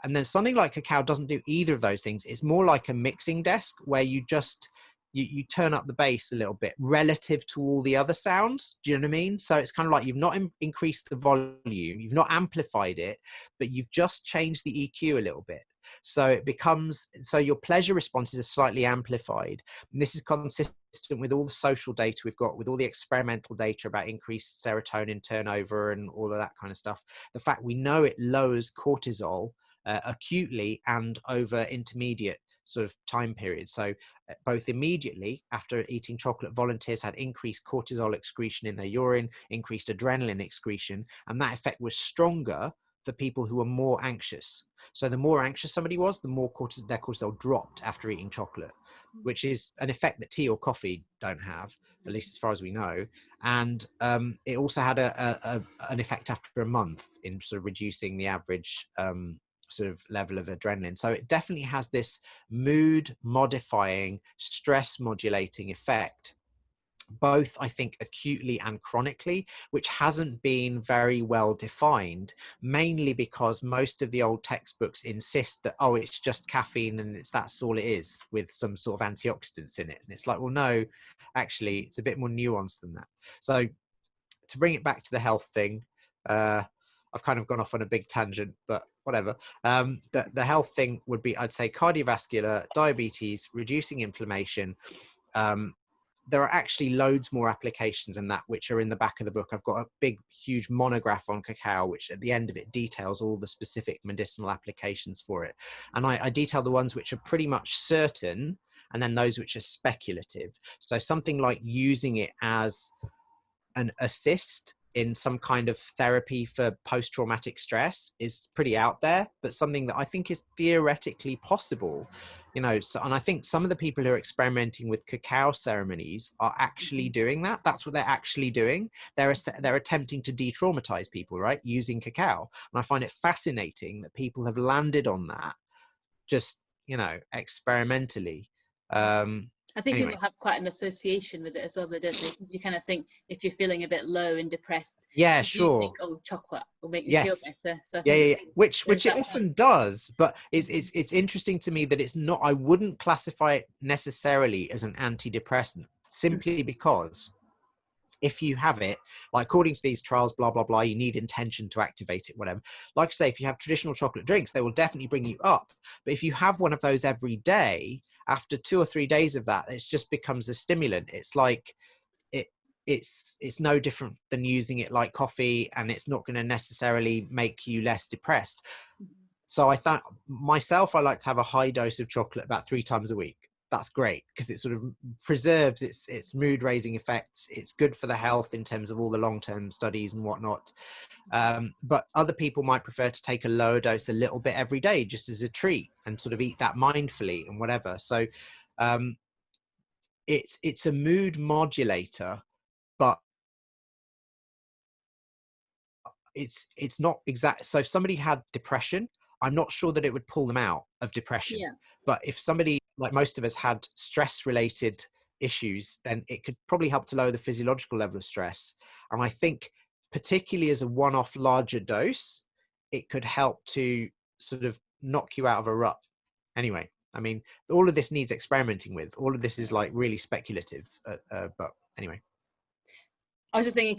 S2: And then something like cacao doesn't do either of those things. It's more like a mixing desk where you just, you turn up the bass a little bit relative to all the other sounds. Do you know what I mean? So it's kind of like you've not increased the volume, you've not amplified it, but you've just changed the EQ a little bit. So it becomes, so your pleasure responses are slightly amplified. And this is consistent with all the social data we've got, with all the experimental data about increased serotonin turnover and all of that kind of stuff. The fact we know it lowers cortisol acutely and over intermediate sort of time periods. So both immediately after eating chocolate, volunteers had increased cortisol excretion in their urine, increased adrenaline excretion, and that effect was stronger for people who were more anxious. So the more anxious somebody was, the more their cortisol dropped after eating chocolate, which is an effect that tea or coffee don't have, at least as far as we know. And it also had an effect after a month in sort of reducing the average sort of level of adrenaline. So it definitely has this mood modifying, stress modulating effect, both I think acutely and chronically, which hasn't been very well defined, mainly because most of the old textbooks insist that, oh, it's just caffeine and that's all it is, with some sort of antioxidants in it. And it's like, well, no, actually it's a bit more nuanced than that. So to bring it back to the health thing, I've kind of gone off on a big tangent, but whatever. The health thing would be, I'd say, cardiovascular, diabetes, reducing inflammation. There are actually loads more applications than that, which are in the back of the book. I've got a big, huge monograph on cacao, which at the end of it details all the specific medicinal applications for it. And I detail the ones which are pretty much certain, and then those which are speculative. So something like using it as an assist in some kind of therapy for post-traumatic stress is pretty out there, but something that I think is theoretically possible, you know. So, and I think some of the people who are experimenting with cacao ceremonies are actually doing that. That's what they're actually doing. They're attempting to de-traumatize people, right, using cacao. And I find it fascinating that people have landed on that just, you know, experimentally.
S3: I think
S2: Anyway.
S3: people have quite an association with it as well, don't they? Because you kind of think if you're feeling a bit low and depressed,
S2: Yeah,
S3: you
S2: sure.
S3: think, oh, chocolate will make you
S2: Yes.
S3: feel better. So I
S2: Yeah,
S3: think
S2: which it
S3: that
S2: often does, but it's interesting to me that it's not. I wouldn't classify it necessarily as an antidepressant, simply because if you have it, like according to these trials, blah blah blah, you need intention to activate it, whatever. Like I say, if you have traditional chocolate drinks, they will definitely bring you up. But if you have one of those every day, after 2 or 3 days of that, it just becomes a stimulant. It's like it's no different than using it like coffee, and it's not going to necessarily make you less depressed. So I thought myself, I like to have a high dose of chocolate about 3 times a week. That's great because it sort of preserves its mood raising effects. It's good for the health in terms of all the long-term studies and whatnot. But other people might prefer to take a lower dose a little bit every day, just as a treat, and sort of eat that mindfully and whatever. So it's a mood modulator, but it's not exact. So if somebody had depression, I'm not sure that it would pull them out of depression.
S3: Yeah.
S2: But if somebody, like most of us, had stress related issues, then it could probably help to lower the physiological level of stress. And I think particularly as a one-off larger dose, it could help to sort of knock you out of a rut. Anyway, I mean, all of this needs experimenting with. All of this is like really speculative, but anyway.
S3: I was just thinking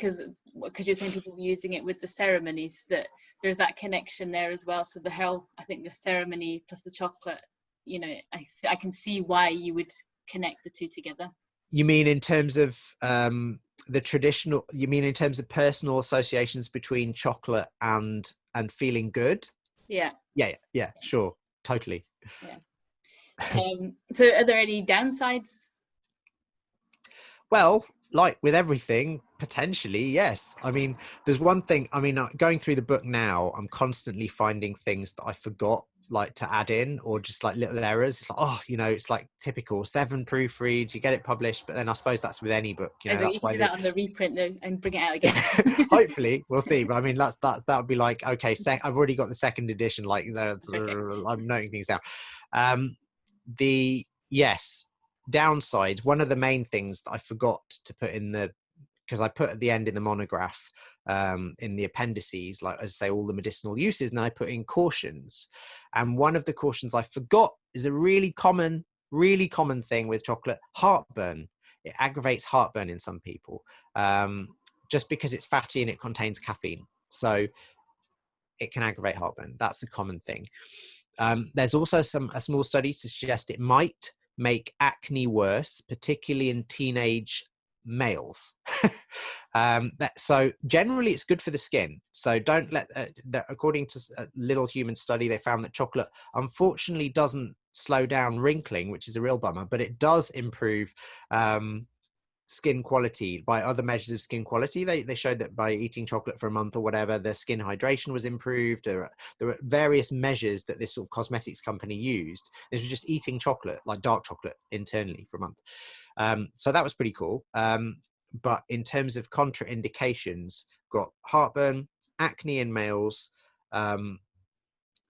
S3: because you're saying people using it with the ceremonies, that there's that connection there as well. So the health, I think the ceremony plus the chocolate, you know, I can see why you would connect the two together.
S2: You mean in terms of the traditional, you mean in terms of personal associations between chocolate and feeling good?
S3: Yeah.
S2: Yeah, sure, totally.
S3: Yeah. So are there any downsides?
S2: Well, like with everything, potentially, yes. I mean, there's one thing, I mean, going through the book now, I'm constantly finding things that I forgot like to add in, or just like little errors. It's like, oh, you know, it's like typical 7 proofreads, you get it published. But then I suppose that's with any book, you know.
S3: So
S2: That's
S3: you can
S2: why
S3: do that on the reprint though and bring it out again.
S2: hopefully we'll see. But I mean, that would be like, okay, I've already got the second edition, like
S3: Okay.
S2: I'm noting things down. The downside, one of the main things that I forgot to put in because I put at the end in the monograph, in the appendices, like, as I say, all the medicinal uses, and then I put in cautions. And one of the cautions I forgot is a really common thing with chocolate: heartburn. It aggravates heartburn in some people, just because it's fatty and it contains caffeine. So it can aggravate heartburn. That's a common thing. There's also a small study to suggest it might make acne worse, particularly in teenage males. So generally it's good for the skin. So don't let according to a Little Human study, they found that chocolate unfortunately doesn't slow down wrinkling, which is a real bummer, but it does improve skin quality by other measures of skin quality. They showed that by eating chocolate for a month or whatever, their skin hydration was improved. There were various measures that this sort of cosmetics company used. This was just eating chocolate, like dark chocolate, internally for a month. So that was pretty cool. But in terms of contraindications, got heartburn, acne in males.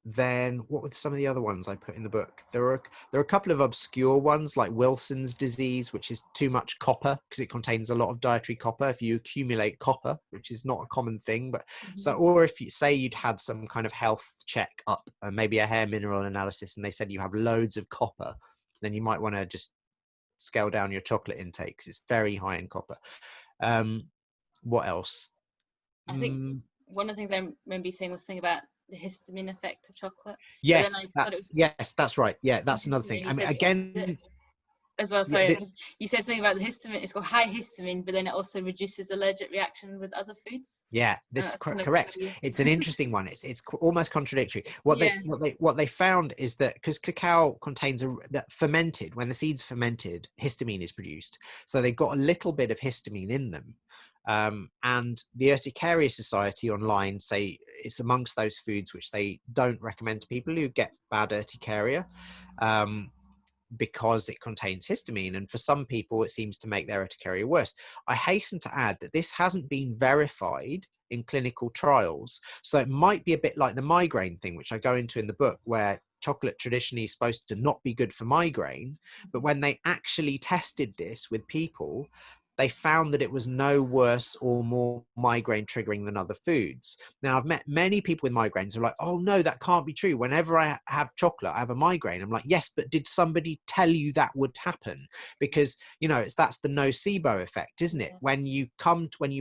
S2: Then what were some of the other ones I put in the book? There are a couple of obscure ones, like Wilson's disease, which is too much copper because it contains a lot of dietary copper. If you accumulate copper, which is not a common thing, but so, or if you say you'd had some kind of health check up, maybe a hair mineral analysis, and they said you have loads of copper, then you might want to just scale down your chocolate intake because it's very high in copper. What else?
S3: I think one of the things I remember you saying was something about the histamine effect of chocolate.
S2: Yes, that's right. Yeah, that's another thing. I mean, again,
S3: as well, sorry, you said something about the histamine. It's got high histamine, but then it also reduces allergic reaction with other foods.
S2: Yeah, this is correct. It's an interesting one. It's almost contradictory. What they found is that because cacao contains that fermented, when the seeds fermented, histamine is produced. So they've got a little bit of histamine in them. And the Urticaria Society online say it's amongst those foods which they don't recommend to people who get bad urticaria, because it contains histamine, and for some people it seems to make their urticaria worse. I hasten to add that this hasn't been verified in clinical trials, so it might be a bit like the migraine thing, which I go into in the book, where chocolate traditionally is supposed to not be good for migraine, but when they actually tested this with people, they found that it was no worse or more migraine triggering than other foods. Now, I've met many people with migraines who are like, oh no, that can't be true. Whenever I have chocolate, I have a migraine. I'm like, yes, but did somebody tell you that would happen? Because, you know, that's the nocebo effect, isn't it? When you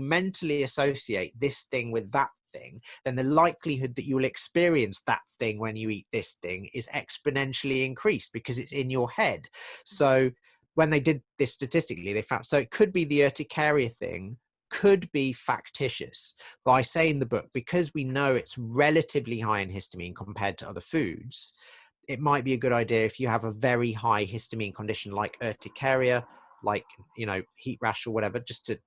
S2: mentally associate this thing with that thing, then the likelihood that you will experience that thing when you eat this thing is exponentially increased because it's in your head. So when they did this statistically, they found, so it could be the urticaria thing could be factitious. But I say in the book, because we know it's relatively high in histamine compared to other foods, it might be a good idea if you have a very high histamine condition like urticaria, like, you know, heat rash or whatever, just to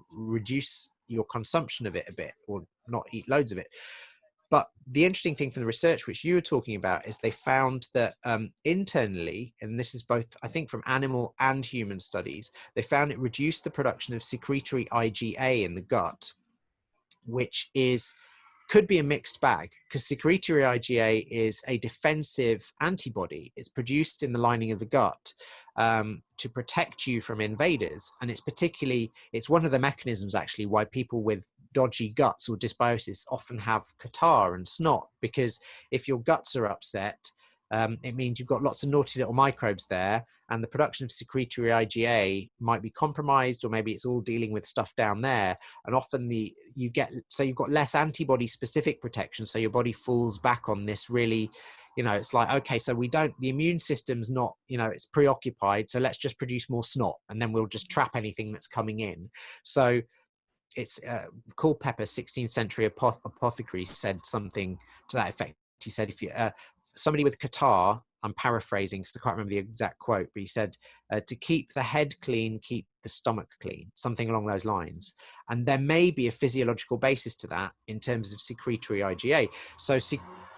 S2: reduce your consumption of it a bit, or not eat loads of it. But the interesting thing from the research which you were talking about is they found that internally, and this is both, I think, from animal and human studies, they found it reduced the production of secretory IgA in the gut, which could be a mixed bag, because secretory IgA is a defensive antibody. It's produced in the lining of the gut to protect you from invaders. And it's one of the mechanisms actually why people with dodgy guts or dysbiosis often have catarrh and snot, because if your guts are upset, it means you've got lots of naughty little microbes there, and the production of secretory IgA might be compromised, or maybe it's all dealing with stuff down there. And often you've got less antibody specific protection, so your body falls back on this really, you know, it's like, okay, so the immune system's not, you know, it's preoccupied, so let's just produce more snot and then we'll just trap anything that's coming in. So it's Culpeper, 16th century apothecary, said something to that effect. He said, if you somebody with catarrh, I'm paraphrasing because I can't remember the exact quote, but he said, to keep the head clean, keep the stomach clean, something along those lines. And there may be a physiological basis to that in terms of secretory IgA. So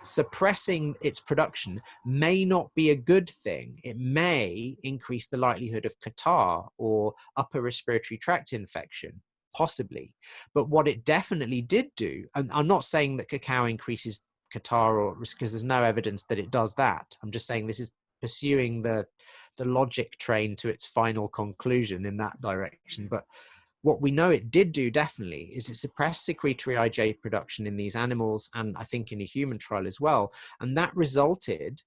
S2: suppressing its production may not be a good thing. It may increase the likelihood of catarrh or upper respiratory tract infection, possibly. But what it definitely did do, and I'm not saying that cacao increases catarrh, or because there's no evidence that it does that. I'm just saying this is pursuing the logic train to its final conclusion in that direction. But what we know it did do definitely is it suppressed secretory IgA production in these animals, and I think in a human trial as well. And that resulted,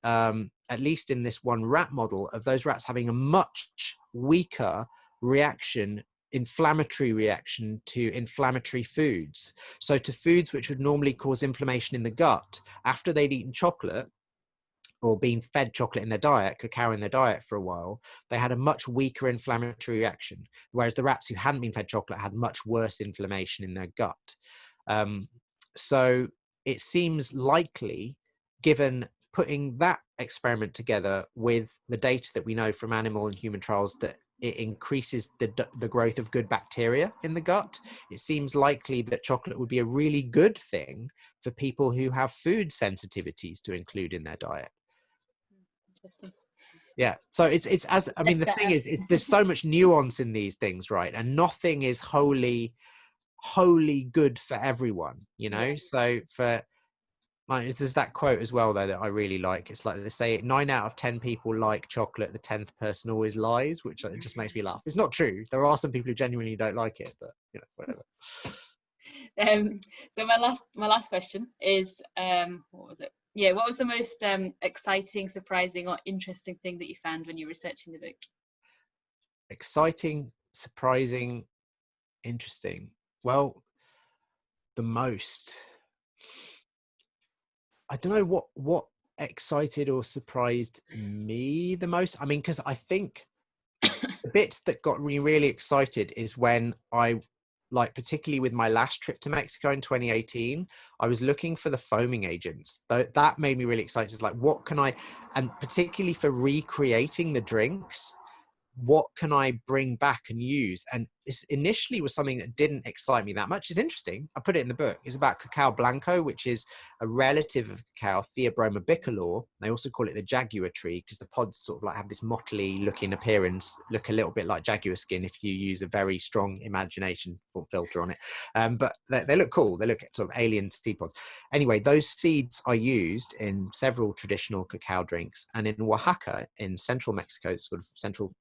S2: at least in this one rat model, of those rats having a much weaker reaction, inflammatory reaction to inflammatory foods. So to foods which would normally cause inflammation in the gut, after they'd eaten chocolate, or been fed chocolate in their diet, cacao in their diet for a while, they had a much weaker inflammatory reaction. Whereas the rats who hadn't been fed chocolate had much worse inflammation in their gut. So it seems likely, given putting that experiment together with the data that we know from animal and human trials, that it increases the growth of good bacteria in the gut. It seems likely that chocolate would be a really good thing for people who have food sensitivities to include in their diet.
S3: Interesting.
S2: Yeah, so it's as I mean, the thing is there's so much nuance in these things, right? And nothing is wholly good for everyone, you know. Yeah. So for like, there's that quote as well though that I really like. It's like they say 9 out of 10 people like chocolate, the 10th person always lies, which it just makes me laugh. It's not true. There are some people who genuinely don't like it, but you know, whatever.
S3: So my last question is, what was it? Yeah, what was the most exciting, surprising, or interesting thing that you found when you were researching the book?
S2: Exciting, surprising, interesting. Well, the most, I don't know what excited or surprised me the most. I mean, because I think the bits that got me really excited is when I, like, particularly with my last trip to Mexico in 2018, I was looking for the foaming agents. That made me really excited. It's like, what can I, and particularly for recreating the drinks, what can I bring back and use? And this initially was something that didn't excite me that much. It's interesting. I put it in the book. It's about cacao blanco, which is a relative of cacao, Theobroma bicolor. They also call it the jaguar tree because the pods sort of like have this motley looking appearance, look a little bit like jaguar skin if you use a very strong imagination filter on it. But they look cool. They look sort of alien seed pods. Anyway, those seeds are used in several traditional cacao drinks. And in Oaxaca, in central Mexico, sort of central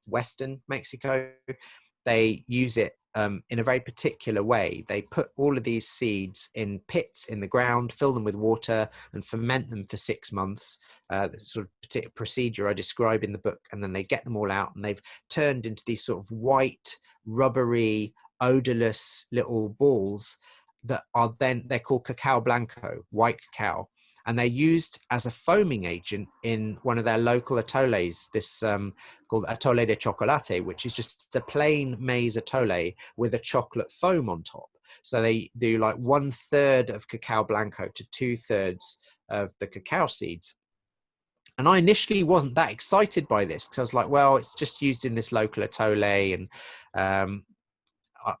S2: Western Mexico, they use it in a very particular way. They put all of these seeds in pits in the ground, fill them with water, and ferment them for 6 months. The sort of particular procedure I describe in the book, and then they get them all out, and they've turned into these sort of white, rubbery, odorless little balls that are then, they're called cacao blanco, white cacao. And they're used as a foaming agent in one of their local atoles, this called Atole de Chocolate, which is just a plain maize atole with a chocolate foam on top. So they do like 1/3 of cacao blanco to 2/3 of the cacao seeds. And I initially wasn't that excited by this because I was like, well, it's just used in this local atole, and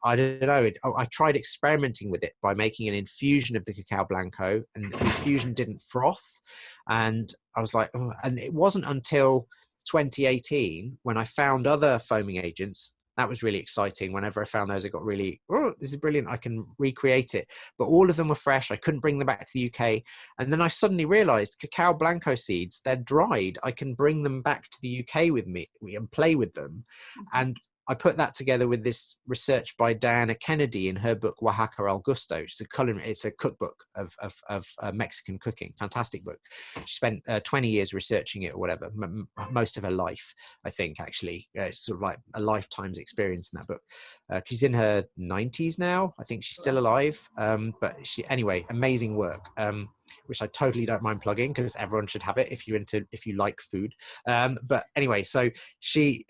S2: I don't know. I tried experimenting with it by making an infusion of the cacao blanco, and the infusion didn't froth. And I was like, oh. And it wasn't until 2018 when I found other foaming agents. That was really exciting. Whenever I found those, I got really, oh, this is brilliant. I can recreate it. But all of them were fresh. I couldn't bring them back to the UK. And then I suddenly realized cacao blanco seeds, they're dried. I can bring them back to the UK with me and play with them. And I put that together with this research by Diana Kennedy in her book Oaxaca al Gusto. It's a cookbook of Mexican cooking. Fantastic book. She spent 20 years researching it or whatever, most of her life, I think, actually. It's sort of like a lifetime's experience in that book. She's in her 90s now. I think she's still alive. But anyway, amazing work. Which I totally don't mind plugging because everyone should have it if you like food. But anyway, so she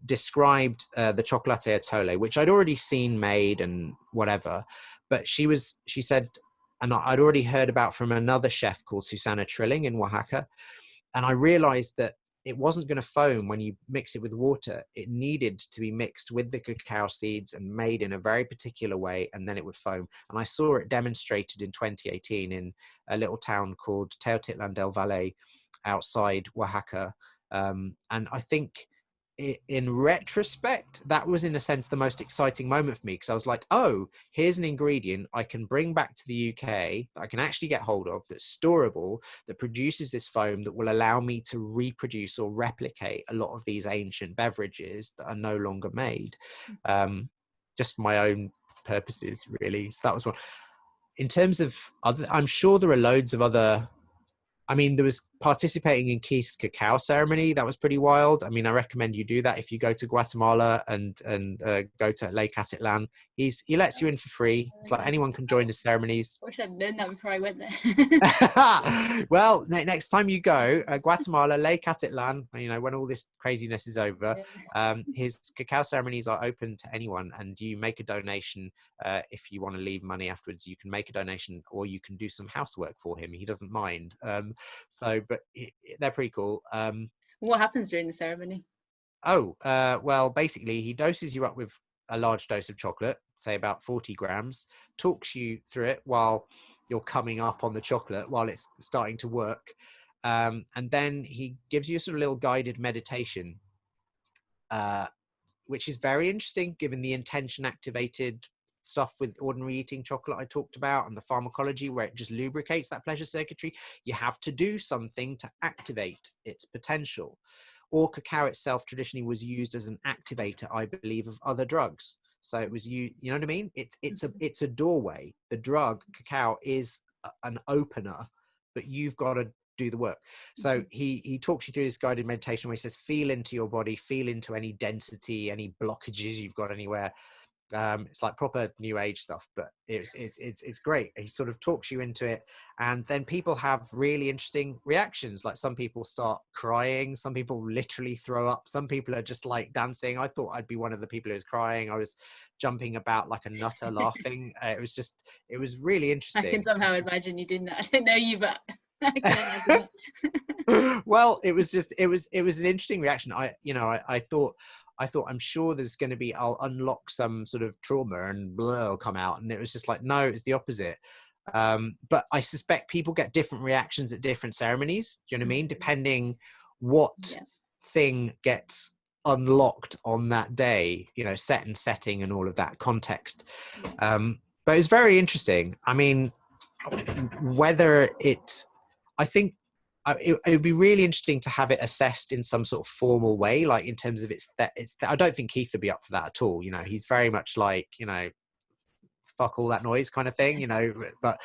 S2: described the chocolate atole, which I'd already seen made and whatever, but she said, and I'd already heard about from another chef called Susana Trilling in Oaxaca, and I realized that it wasn't going to foam when you mix it with water. It needed to be mixed with the cacao seeds and made in a very particular way, and then it would foam. And I saw it demonstrated in 2018 in a little town called Teotitlán del Valle outside Oaxaca. And I think in retrospect, that was in a sense the most exciting moment for me, because I was like, oh, here's an ingredient I can bring back to the UK that I can actually get hold of, that's storable, that produces this foam that will allow me to reproduce or replicate a lot of these ancient beverages that are no longer made, just for my own purposes, really. So that was one. In terms of other, I'm sure there are loads of other. I mean, there was participating in Keith's cacao ceremony. That was pretty wild. I mean, I recommend you do that if you go to Guatemala and go to Lake Atitlan. He lets you in for free. It's like anyone can join his ceremonies.
S3: I wish I'd known that before I went there.
S2: Well, next time you go, Guatemala, Lake Atitlan, you know, when all this craziness is over, his cacao ceremonies are open to anyone, and you make a donation. If you want to leave money afterwards, you can make a donation, or you can do some housework for him. He doesn't mind. But they're pretty cool.
S3: What happens during the ceremony?
S2: Well, basically, he doses you up with a large dose of chocolate, say about 40 grams, talks you through it while you're coming up on the chocolate, while it's starting to work. And then he gives you a sort of little guided meditation, which is very interesting given the intention activated stuff with ordinary eating chocolate I talked about, and the pharmacology where it just lubricates that pleasure circuitry. You have to do something to activate its potential. Or cacao itself traditionally was used as an activator, I believe, of other drugs. So it was you know what I mean? It's a doorway. The drug cacao is an opener, but you've got to do the work. So he talks you through this guided meditation where he says, feel into your body, feel into any density, any blockages you've got anywhere. It's like proper new age stuff, but it's great. He sort of talks you into it, and then people have really interesting reactions. Like some people start crying, some people literally throw up, some people are just like dancing. I thought I'd be one of the people who was crying. I was jumping about like a nutter laughing. It was really interesting.
S3: I can somehow imagine you doing that. I don't know you, but I can imagine that.
S2: Well, it was an interesting reaction. I thought I'm sure there's going to be, I'll unlock some sort of trauma and blah will come out. And it was just like, no, it's the opposite. But I suspect people get different reactions at different ceremonies. Do you know what I mean? Depending what thing gets unlocked on that day, you know, set and setting and all of that context. But it's very interesting. I mean, I think it would be really interesting to have it assessed in some sort of formal way, like in terms of I don't think Keith would be up for that at all. You know, he's very much like, you know, fuck all that noise kind of thing, you know, but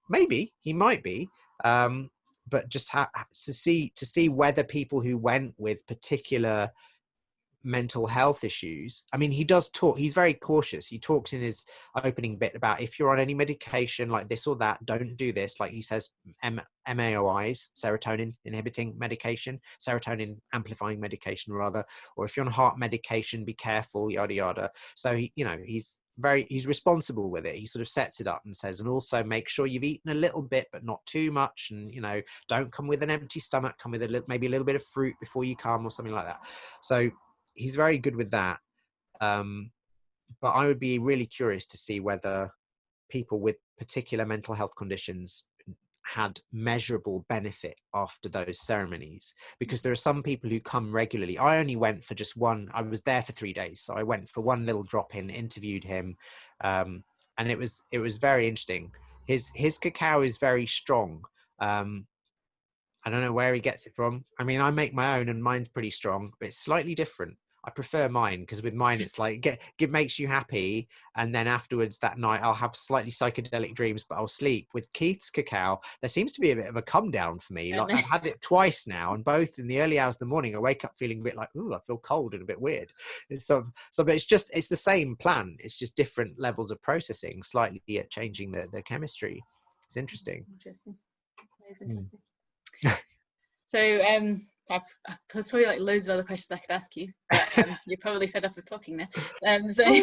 S2: maybe he might be. But just to see whether people who went with particular mental health issues. I mean, he does talk, he's very cautious. He talks in his opening bit about if you're on any medication like this or that, don't do this. Like he says, MAOIs, serotonin inhibiting medication, serotonin amplifying medication rather, or if you're on heart medication, be careful, yada, yada. So he, you know, he's responsible with it. He sort of sets it up and says, and also make sure you've eaten a little bit, but not too much. And, you know, don't come with an empty stomach, come with maybe a little bit of fruit before you come or something like that. So he's very good with that. But I would be really curious to see whether people with particular mental health conditions had measurable benefit after those ceremonies, because there are some people who come regularly. I only went for just one. I was there for 3 days, so I went for one little drop in, interviewed him, and it was very interesting. His cacao is very strong. I don't know where he gets it from. I mean, I make my own and mine's pretty strong, but it's slightly different. I prefer mine because with mine, it's like it makes you happy. And then afterwards that night, I'll have slightly psychedelic dreams, but I'll sleep. With Keith's cacao, there seems to be a bit of a come down for me. Like I've had it twice now, and both in the early hours of the morning, I wake up feeling a bit like, ooh, I feel cold and a bit weird. It's but it's the same plant. It's just different levels of processing, slightly changing the chemistry. It's interesting.
S3: Interesting. That is interesting. So there's probably like loads of other questions I could ask you, but you're probably fed up of talking now. So do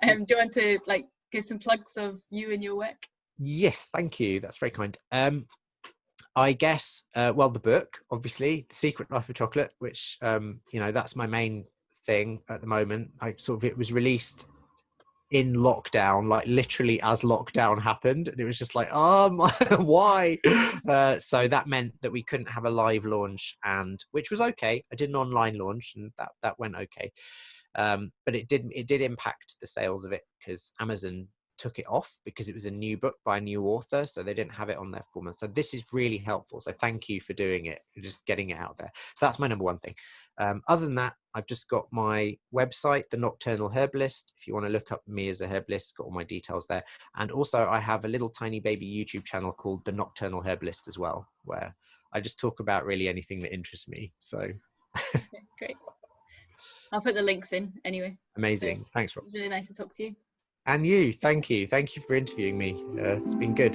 S3: you want to like give some plugs of you and your work?
S2: Yes, thank you. That's very kind. I guess, well, the book, obviously, The Secret Life of Chocolate, which, that's my main thing at the moment. It was released in lockdown, like literally as lockdown happened. And it was just like, why? So that meant that we couldn't have a live launch, and which was okay. I did an online launch and that went okay. But it did impact the sales of it because Amazon took it off because it was a new book by a new author, so they didn't have it on their format. So this is really helpful, so thank you for doing it, just getting it out there. So that's my number one thing. Other than that, I've just got my website, The Nocturnal Herbalist. If you want to look up me as a herbalist, got all my details there. And also I have a little tiny baby YouTube channel called The Nocturnal Herbalist as well, where I just talk about really anything that interests me. So
S3: Okay, great. I'll put the links in anyway.
S2: Amazing.
S3: So,
S2: thanks, Rob.
S3: it was really nice to talk to you.
S2: And you, thank you for interviewing me. It's been good.